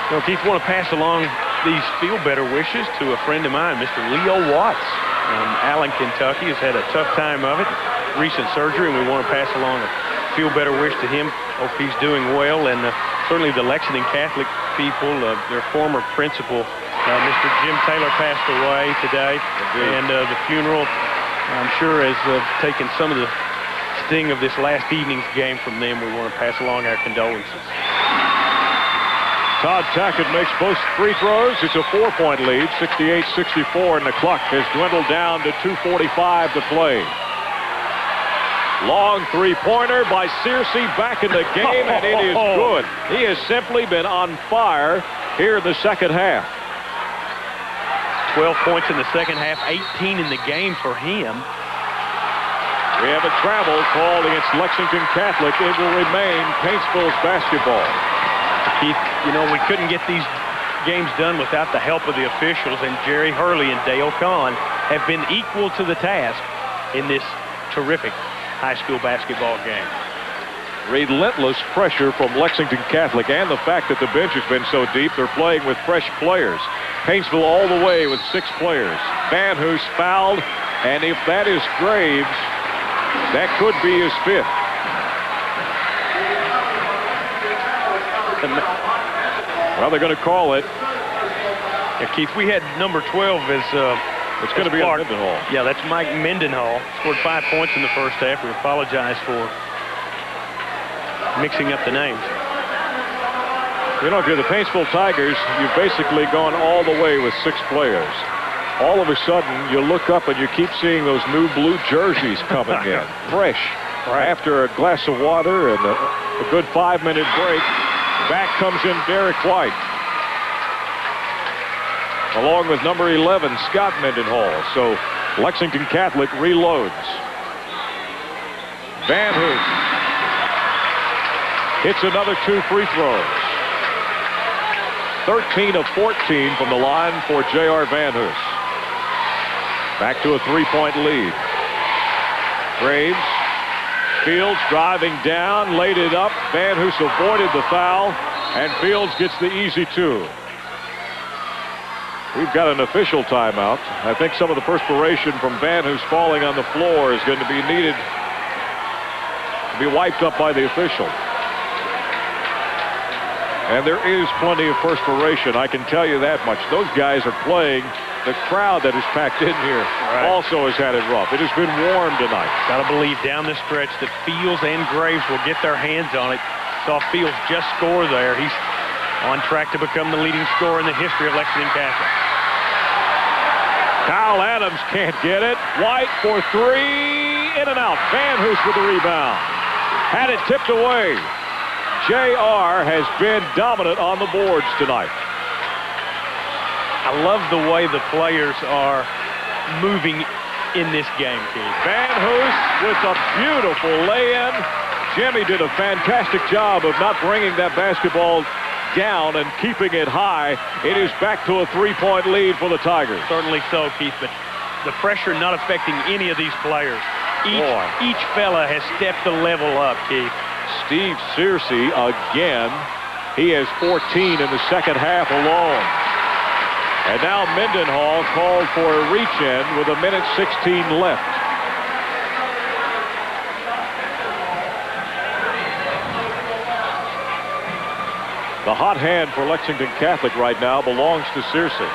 Well, Keith, want to pass along these feel-better wishes to a friend of mine, Mr. Leo Watts in Allen, Kentucky. Has had a tough time of it, recent surgery, and we want to pass along a feel-better wish to him. Hope he's doing well, and certainly the Lexington Catholic people, their former principal, Mr. Jim Taylor, passed away today. And the funeral, I'm sure, has taken some of the sting of this last evening's game from them. We want to pass along our condolences. Todd Tackett makes both free throws. It's a 4-point lead, 68-64, and the clock has dwindled down to 2:45 to play. Long three-pointer by Searcy back in the game, and it is good. He has simply been on fire here in the second half. 12 points in the second half, 18 in the game for him. We have a travel called against Lexington Catholic. It will remain Paintsville's basketball. Keith, you know, we couldn't get these games done without the help of the officials, and Jerry Hurley and Dale Kahn have been equal to the task in this terrific high school basketball game. Relentless pressure from Lexington Catholic, and the fact that the bench has been so deep, they're playing with fresh players. Paintsville all the way with 6 players. Van Hoos fouled, and if that is Graves, that could be his 5th. Well, they're going to call it. Yeah, Keith, we had number 12 as it's going to be Mendenhall. Yeah, that's Mike Mendenhall. Scored 5 points in the first half. We apologize for mixing up the names. You know, if you're the Paintsville Tigers, you've basically gone all the way with 6 players. All of a sudden, you look up and you keep seeing those new blue jerseys coming in, fresh. Right. After a glass of water and a good 5-minute break, back comes in Derek White, along with number 11, Scott Mendenhall. So Lexington Catholic reloads. Van Hoos hits another 2 free throws. 13 of 14 from the line for J.R. Van Hoos. Back to a 3-point lead. Graves, Fields driving down, laid it up. Van Hoos avoided the foul, and Fields gets the easy 2. We've got an official timeout. I think some of the perspiration from Van Hoos falling on the floor is going to be needed to be wiped up by the official. And there is plenty of perspiration, I can tell you that much. Those guys are playing. The crowd that is packed in here also has had it rough. It has been warm tonight. Got to believe down the stretch that Fields and Graves will get their hands on it. Saw Fields just score there. He's on track to become the leading scorer in the history of Lexington Catholic. Kyle Adams can't get it. White for 3, in and out. Van Hoos with the rebound. Had it tipped away. J.R. has been dominant on the boards tonight. I love the way the players are moving in this game, Keith. Van Hoos with a beautiful lay-in. Jimmy did a fantastic job of not bringing that basketball down and keeping it high. It is back to a 3-point lead for the Tigers. Certainly so, Keith, but the pressure not affecting any of these players. Each fella has stepped the level up, Keith. Steve Searcy again. He has 14 in the second half alone. And now Mendenhall called for a reach-in with 1:16 left. The hot hand for Lexington Catholic right now belongs to Searcy.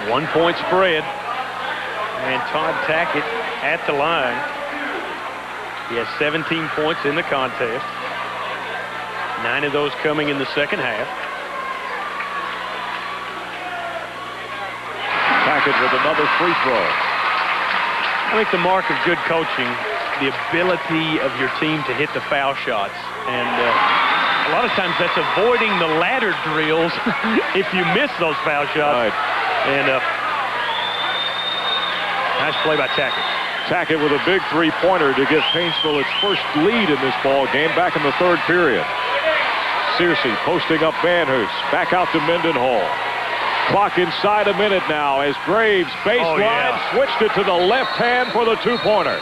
1-point spread. And Todd Tackett at the line. He has 17 points in the contest. 9 of those coming in the second half. Tackett with another free throw. I think the mark of good coaching, the ability of your team to hit the foul shots. And a lot of times that's avoiding the ladder drills if you miss those foul shots. Right. And nice play by Tackett. Tackett with a big 3-pointer to give Paintsville its first lead in this ball game back in the 3rd period. Searcy posting up Van Hoos. Back out to Mendenhall. Clock inside a minute now as Graves baseline switched it to the left hand for the two-pointer.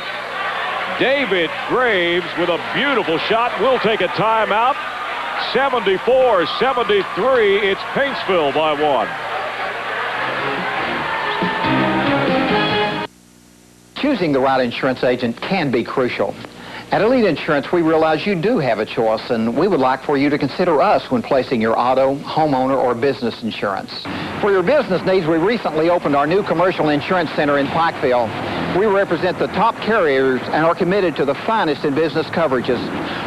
David Graves with a beautiful shot will take a timeout. 74-73. It's Paintsville by 1. Choosing the right insurance agent can be crucial. At Elite Insurance, we realize you do have a choice, and we would like for you to consider us when placing your auto, homeowner, or business insurance. For your business needs, we recently opened our new commercial insurance center in Pikeville. We represent the top carriers and are committed to the finest in business coverages.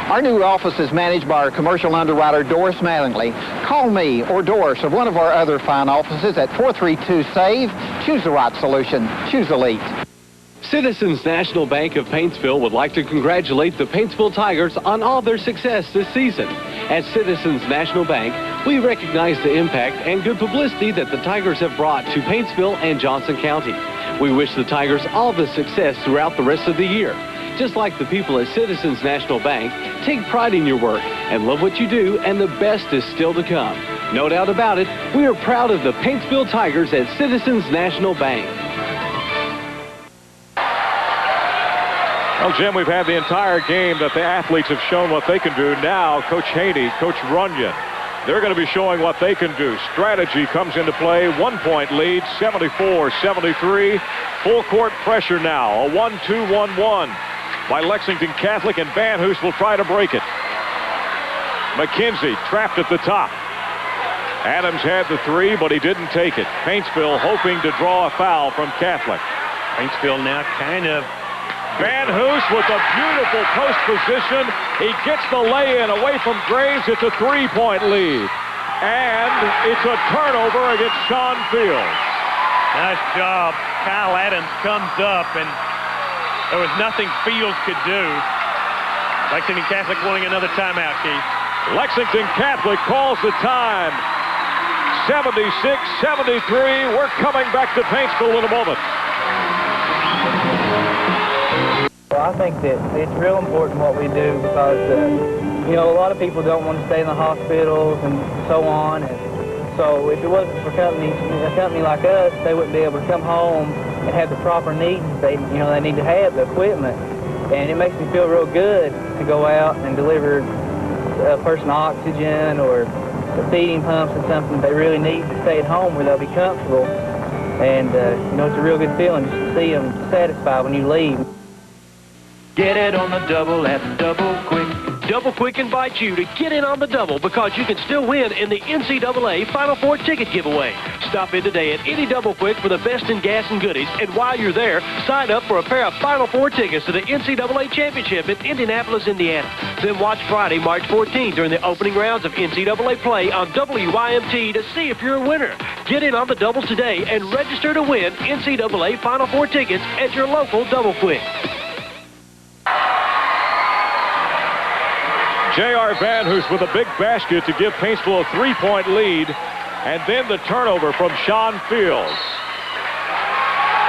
Our new office is managed by our commercial underwriter, Doris Mattingly. Call me or Doris or one of our other fine offices at 432-SAVE. Choose the right solution. Choose Elite. Citizens National Bank of Paintsville would like to congratulate the Paintsville Tigers on all their success this season. At Citizens National Bank, we recognize the impact and good publicity that the Tigers have brought to Paintsville and Johnson County. We wish the Tigers all the success throughout the rest of the year. Just like the people at Citizens National Bank, take pride in your work and love what you do, and the best is still to come. No doubt about it, we are proud of the Paintsville Tigers at Citizens National Bank. Well, Jim, we've had the entire game that the athletes have shown what they can do. Now, Coach Haney, Coach Runyon, they're going to be showing what they can do. Strategy comes into play. 1-point lead, 74-73. Full court pressure now. A 1-2-1-1 by Lexington Catholic, and Van Hoos will try to break it. McKenzie trapped at the top. Adams had the three, but he didn't take it. Paintsville hoping to draw a foul from Catholic. Paintsville now kind of... Van Hoos with a beautiful post position. He gets the lay-in away from Graves. It's a 3-point lead. And it's a turnover against Sean Fields. Nice job. Kyle Adams comes up, and there was nothing Fields could do. Lexington Catholic wanting another timeout, Keith. Lexington Catholic calls the time. 76-73. We're coming back to Paintsville in a moment. Well, I think that it's real important what we do because, you know, a lot of people don't want to stay in the hospitals and so on. And so if it wasn't for a company like us, they wouldn't be able to come home and have the proper needs they need to have, the equipment. And it makes me feel real good to go out and deliver a person oxygen or the feeding pumps and something they really need to stay at home where they'll be comfortable. And, you know, it's a real good feeling just to see them satisfied when you leave. Get it on the double at Double Quick. Double Quick invites you to get in on the double because you can still win in the NCAA Final Four ticket giveaway. Stop in today at any Double Quick for the best in gas and goodies, and while you're there, sign up for a pair of Final Four tickets to the NCAA Championship in Indianapolis, Indiana. Then watch Friday, March 14th during the opening rounds of NCAA play on WYMT to see if you're a winner. Get in on the doubles today and register to win NCAA Final Four tickets at your local Double Quick. J.R. Van Hoos with a big basket to give Paintsville a 3-point lead. And then the turnover from Sean Fields.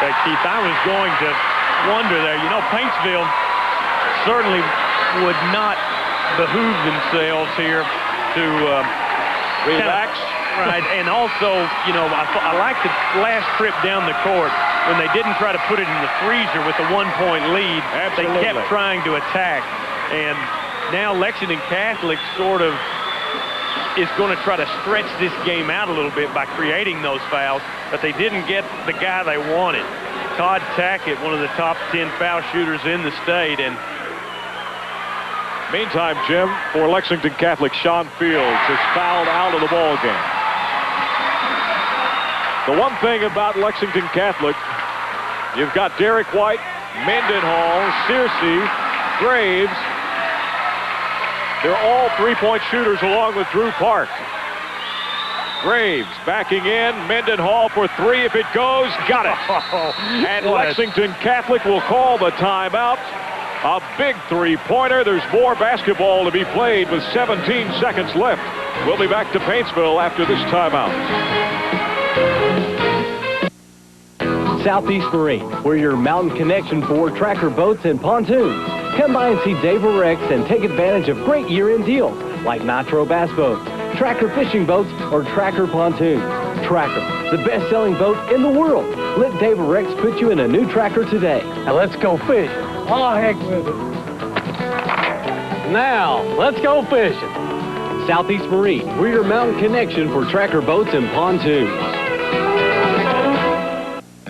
Okay, Keith, I was going to wonder there. You know, Paintsville certainly would not behoove themselves here to relax. Right, and also, you know, I like the last trip down the court when they didn't try to put it in the freezer with a 1-point lead. Absolutely. They kept trying to attack. And now Lexington Catholic sort of is going to try to stretch this game out a little bit by creating those fouls, but they didn't get the guy they wanted. Todd Tackett, one of the top 10 foul shooters in the state. And meantime, Jim, for Lexington Catholic, Sean Fields is fouled out of the ball game. The one thing about Lexington Catholic, you've got Derek White, Mendenhall, Searcy, Graves. They're all 3-point shooters along with Drew Park. Graves backing in. Mendenhall for 3 if it goes. Got it. And Lexington Catholic will call the timeout. A big 3-pointer. There's more basketball to be played with 17 seconds left. We'll be back to Paintsville after this timeout. Southeast Marine, we're your mountain connection for tracker boats and pontoons. Come by and see Dave Rex and take advantage of great year-end deals like Nitro Bass Boats, Tracker Fishing Boats, or Tracker Pontoons. Tracker, the best-selling boat in the world. Let David Rex put you in a new Tracker today. Now let's go fishing. Oh, heck with it. Now, let's go fishing. Southeast Marine, we're your mountain connection for Tracker boats and pontoons.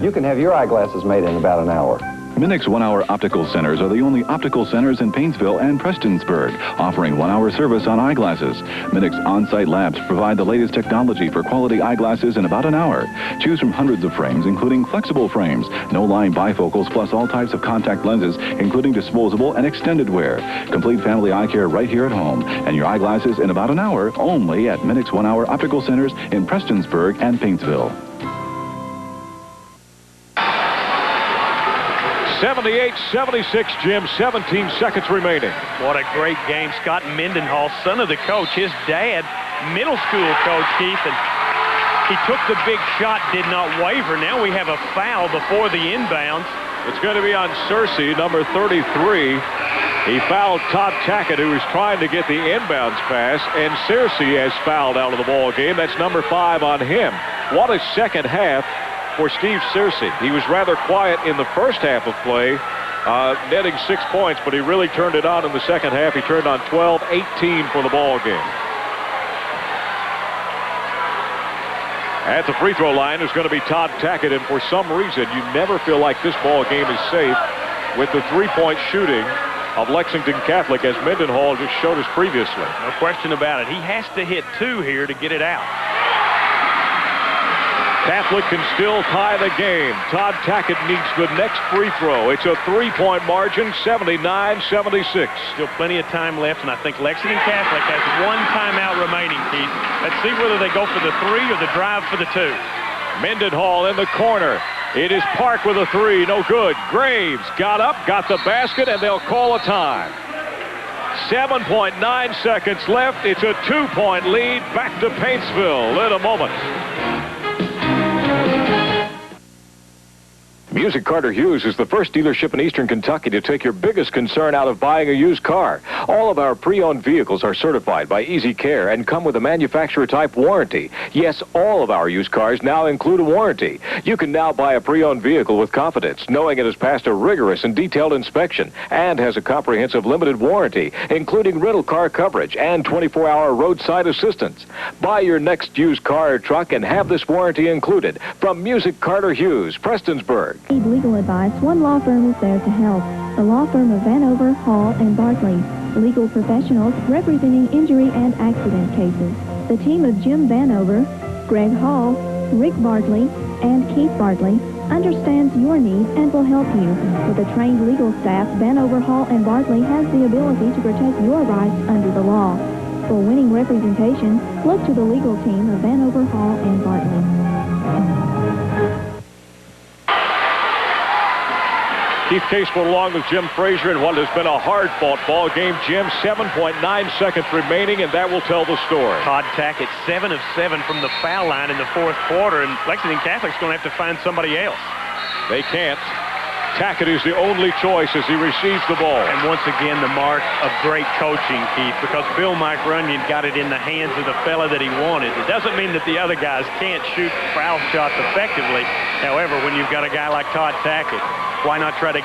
You can have your eyeglasses made in about an hour. Minix 1-hour optical centers are the only optical centers in Paintsville and Prestonsburg, offering 1-hour service on eyeglasses. Minix on-site labs provide the latest technology for quality eyeglasses in about an hour. Choose from hundreds of frames, including flexible frames, no-line bifocals, plus all types of contact lenses, including disposable and extended wear. Complete family eye care right here at home, and your eyeglasses in about an hour only at Minix 1-hour optical centers in Prestonsburg and Paintsville. 78-76, Jim, 17 seconds remaining. What a great game. Scott Mendenhall, son of the coach, his dad, middle school coach, Keith, and he took the big shot, did not waver. Now we have a foul before the inbounds. It's going to be on Searcy, number 33. He fouled Todd Tackett, who was trying to get the inbounds pass, and Searcy has fouled out of the ball game. That's number 5 on him. What a second half for Steve Searcy. He was rather quiet in the first half of play, netting 6 points, but he really turned it on in the second half. He turned on 12-18 for the ball game. At the free throw line is going to be Todd Tackett, and for some reason, you never feel like this ball game is safe with the three-point shooting of Lexington Catholic, as Mendenhall just showed us previously. No question about it. He has to hit 2 here to get it out. Catholic can still tie the game. Todd Tackett needs the next free throw. It's a 3-point margin, 79-76. Still plenty of time left, and I think Lexington Catholic has 1 timeout remaining, Keith. Let's see whether they go for the 3 or the drive for the 2. Mendenhall in the corner. It is Park with a 3, no good. Graves got up, got the basket, and they'll call a time. 7.9 seconds left. It's a 2-point lead. Back to Paintsville in a moment. Music Carter Hughes is the first dealership in Eastern Kentucky to take your biggest concern out of buying a used car. All of our pre-owned vehicles are certified by Easy Care and come with a manufacturer-type warranty. Yes, all of our used cars now include a warranty. You can now buy a pre-owned vehicle with confidence, knowing it has passed a rigorous and detailed inspection and has a comprehensive limited warranty, including rental car coverage and 24-hour roadside assistance. Buy your next used car or truck and have this warranty included from Music Carter Hughes, Prestonsburg. Need legal advice? One law firm is there to help. The law firm of Vanover, Hall, and Bartley. Legal professionals representing injury and accident cases. The team of Jim Vanover, Greg Hall, Rick Bartley, and Keith Bartley understands your needs and will help you. With a trained legal staff, Vanover, Hall, and Bartley has the ability to protect your rights under the law. For winning representation, look to the legal team of Vanover, Hall, and Bartley. Keith Casewell along with Jim Frazier in what has been a hard-fought ball game. Jim, 7.9 seconds remaining, and that will tell the story. Todd Tackett, 7 of 7 from the foul line in the 4th quarter, and Lexington Catholic's going to have to find somebody else. They can't. Tackett is the only choice as he receives the ball. And once again, the mark of great coaching, Keith, because Bill Mike Runyon got it in the hands of the fella that he wanted. It doesn't mean that the other guys can't shoot foul shots effectively. However, when you've got a guy like Todd Tackett, why not try to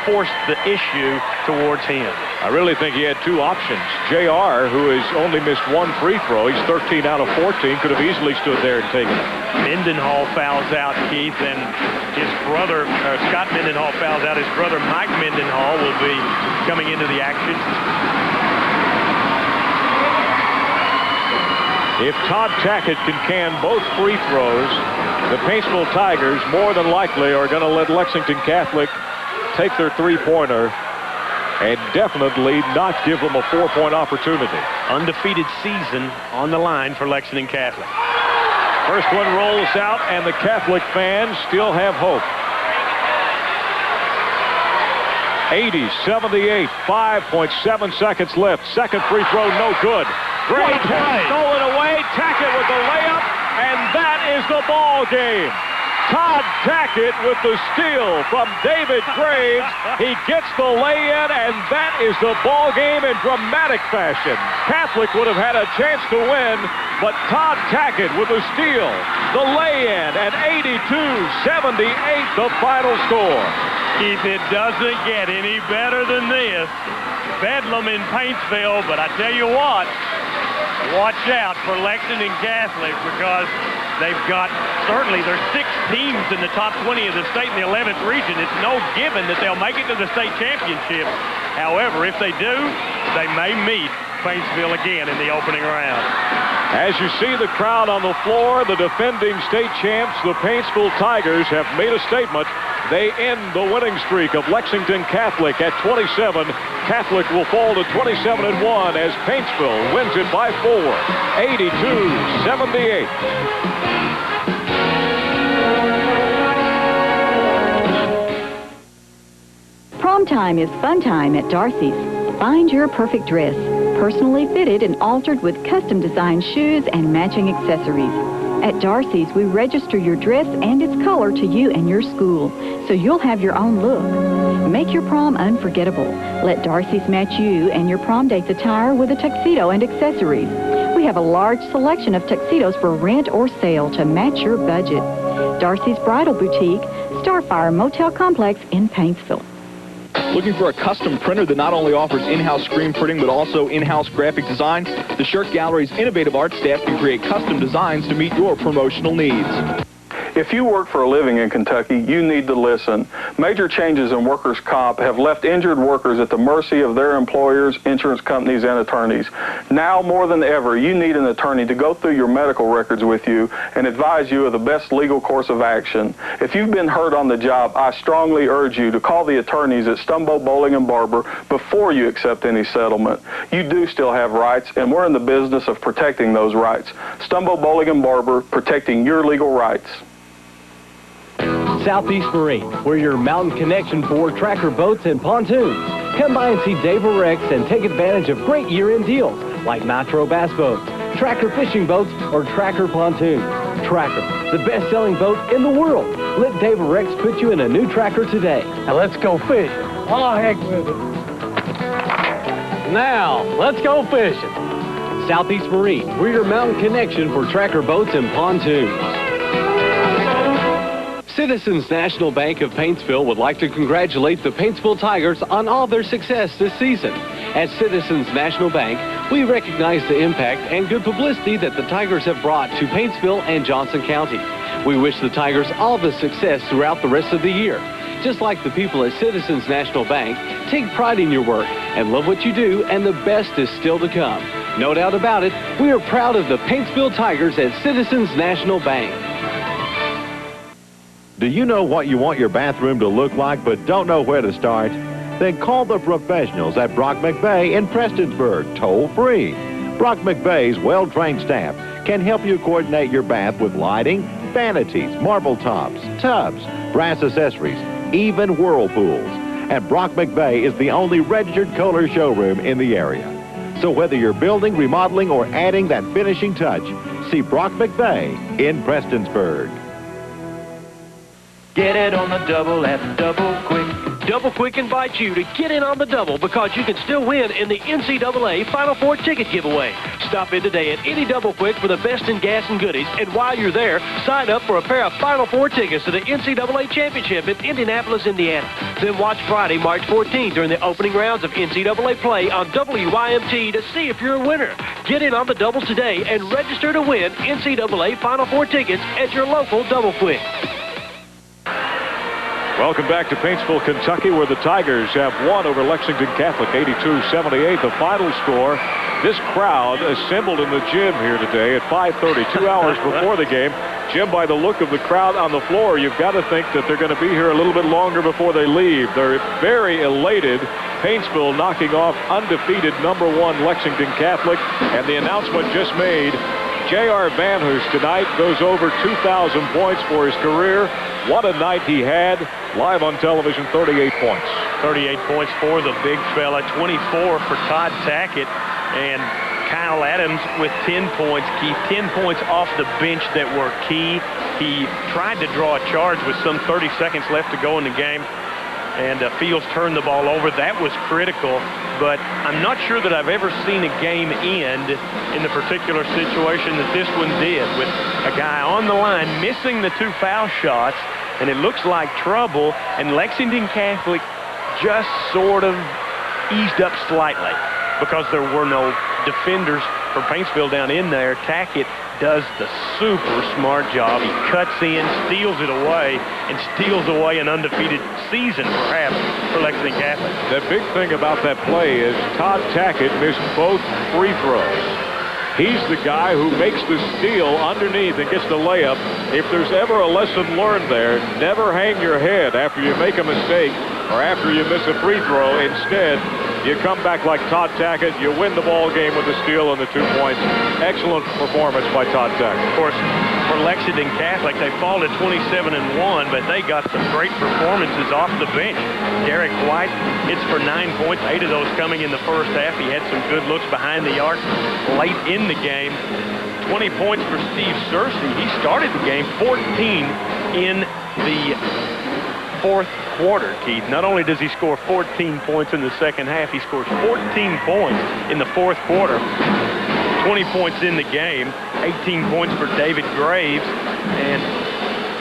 force the issue towards him? I really think he had 2 options. JR, who has only missed 1 free throw, he's 13 out of 14, could have easily stood there and taken it. Mendenhall fouls out, Keith, and his brother, Scott Mendenhall fouls out. His brother, Mike Mendenhall, will be coming into the action. If Todd Tackett can both free throws, the Paintsville Tigers more than likely are going to let Lexington Catholic take their three-pointer and definitely not give them a 4-point opportunity. Undefeated season on the line for Lexington Catholic. First one rolls out, and the Catholic fans still have hope. 80-78, 5.7 seconds left. Second free throw, no good. Great play. Stolen away. Tackett with the layup, and that is the ball game. Todd Tackett with the steal from David Graves. He gets the lay-in, and that is the ball game in dramatic fashion. Catholic would have had a chance to win, but Todd Tackett with the steal. the lay-in, and 82-78 the final score. Keith, it doesn't get any better than this. Bedlam in Paintsville, but I tell you what, watch out for Lexington Catholic, because they've got, certainly there's 6 teams in the top 20 of the state in the 11th region. It's no given that they'll make it to the state championship. However, if they do, they may meet Paintsville again in the opening round. As you see the crowd on the floor, the defending state champs, the Paintsville Tigers, have made a statement. They end the winning streak of Lexington Catholic at 27. Catholic will fall to 27-1 as Paintsville wins it by 4, 82-78. Prom time is fun time at Darcy's. Find your perfect dress, personally fitted and altered with custom designed shoes and matching accessories. At Darcy's, we register your dress and its color to you and your school, so you'll have your own look. Make your prom unforgettable. Let Darcy's match you and your prom date's attire with a tuxedo and accessories. We have a large selection of tuxedos for rent or sale to match your budget. Darcy's Bridal Boutique, Starfire Motel Complex in Paintsville. Looking for a custom printer that not only offers in-house screen printing but also in-house graphic design? The Shirt Gallery's innovative art staff can create custom designs to meet your promotional needs. If you work for a living in Kentucky, you need to listen. Major changes in workers' comp have left injured workers at the mercy of their employers, insurance companies, and attorneys. Now more than ever, you need an attorney to go through your medical records with you and advise you of the best legal course of action. If you've been hurt on the job, I strongly urge you to call the attorneys at Stumbo, Bowling, and Barber before you accept any settlement. You do still have rights, and we're in the business of protecting those rights. Stumbo, Bowling, and Barber, protecting your legal rights. Southeast Marine, we're your mountain connection for tracker boats and pontoons. Come by and see Dave Rex and take advantage of great year-end deals like Nitro Bass Boats, Tracker Fishing Boats, or Tracker Pontoons. Tracker, the best-selling boat in the world. Let Dave Rex put you in a new Tracker today. Now let's go fishing. Oh, heck with it. Now, let's go fishing. Southeast Marine, we're your mountain connection for tracker boats and pontoons. Citizens National Bank of Paintsville would like to congratulate the Paintsville Tigers on all their success this season. At Citizens National Bank, we recognize the impact and good publicity that the Tigers have brought to Paintsville and Johnson County. We wish the Tigers all the success throughout the rest of the year. Just like the people at Citizens National Bank, take pride in your work and love what you do, and the best is still to come. No doubt about it, we are proud of the Paintsville Tigers at Citizens National Bank. Do you know what you want your bathroom to look like but don't know where to start? Then call the professionals at Brock McVeigh in Prestonsburg, toll-free. Brock McVeigh's well-trained staff can help you coordinate your bath with lighting, vanities, marble tops, tubs, brass accessories, even whirlpools. And Brock McVeigh is the only registered Kohler showroom in the area. So whether you're building, remodeling, or adding that finishing touch, see Brock McVeigh in Prestonsburg. Get it on the double at Double Quick. Double Quick invites you to get in on the double because you can still win in the NCAA Final Four ticket giveaway. Stop in today at any Double Quick for the best in gas and goodies, and while you're there, sign up for a pair of Final Four tickets to the NCAA Championship in Indianapolis, Indiana. Then watch Friday, March 14th during the opening rounds of NCAA play on WYMT to see if you're a winner. Get in on the doubles today and register to win NCAA Final Four tickets at your local Double Quick. Welcome back to Paintsville, Kentucky, where the Tigers have won over Lexington Catholic 82-78, the final score. This crowd assembled in the gym here today at 5:30, 2 hours before the game. Jim, by the look of the crowd on the floor, you've got to think that they're going to be here a little bit longer before they leave. They're very elated. Paintsville knocking off undefeated #1 Lexington Catholic, and the announcement just made. J.R. Vanhoost tonight goes over 2,000 points for his career. What a night he had. Live on television, 38 points. 38 points for the big fella, 24 for Todd Tackett, and Kyle Adams with 10 points. Keith, 10 points off the bench that were key. He tried to draw a charge with some 30 seconds left to go in the game, and Fields turned the ball over. That was critical, but I'm not sure that I've ever seen a game end in the particular situation that this one did, with A guy on the line missing the 2 foul shots, and it looks like trouble, and Lexington Catholic just sort of eased up slightly because there were no defenders for Paintsville down in there. Tackett does the super smart job. He cuts in, steals it away, and steals away an undefeated season, perhaps, for Lexington Catholic. The big thing about that play is Todd Tackett missed both free throws. He's the guy who makes the steal underneath and gets the layup. If there's ever a lesson learned there, never hang your head after you make a mistake or after you miss a free throw. Instead, you come back like Todd Tackett. You win the ball game with the steal and the 2 points. Excellent performance by Todd Tackett. Of course, for Lexington Catholic, they fall to 27-1, but they got some great performances off the bench. Derek White hits for 9 points, 8 of those coming in the first half. He had some good looks behind the arc late in the game. 20 points for Steve Searcy. He started the game 14 in the fourth quarter, Keith. Not only does he score 14 points in the second half, he scores 14 points in the fourth quarter. 20 points in the game, 18 points for David Graves, and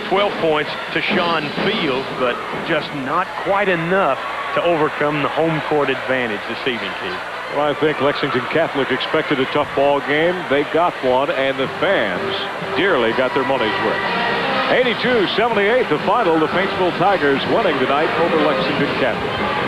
12 points to Sean Fields, but just not quite enough to overcome the home court advantage this evening, Keith. Well, I think Lexington Catholic expected a tough ball game. They got one, and the fans dearly got their money's worth. 82-78, the final. The Paintsville Tigers winning tonight over Lexington Catholic.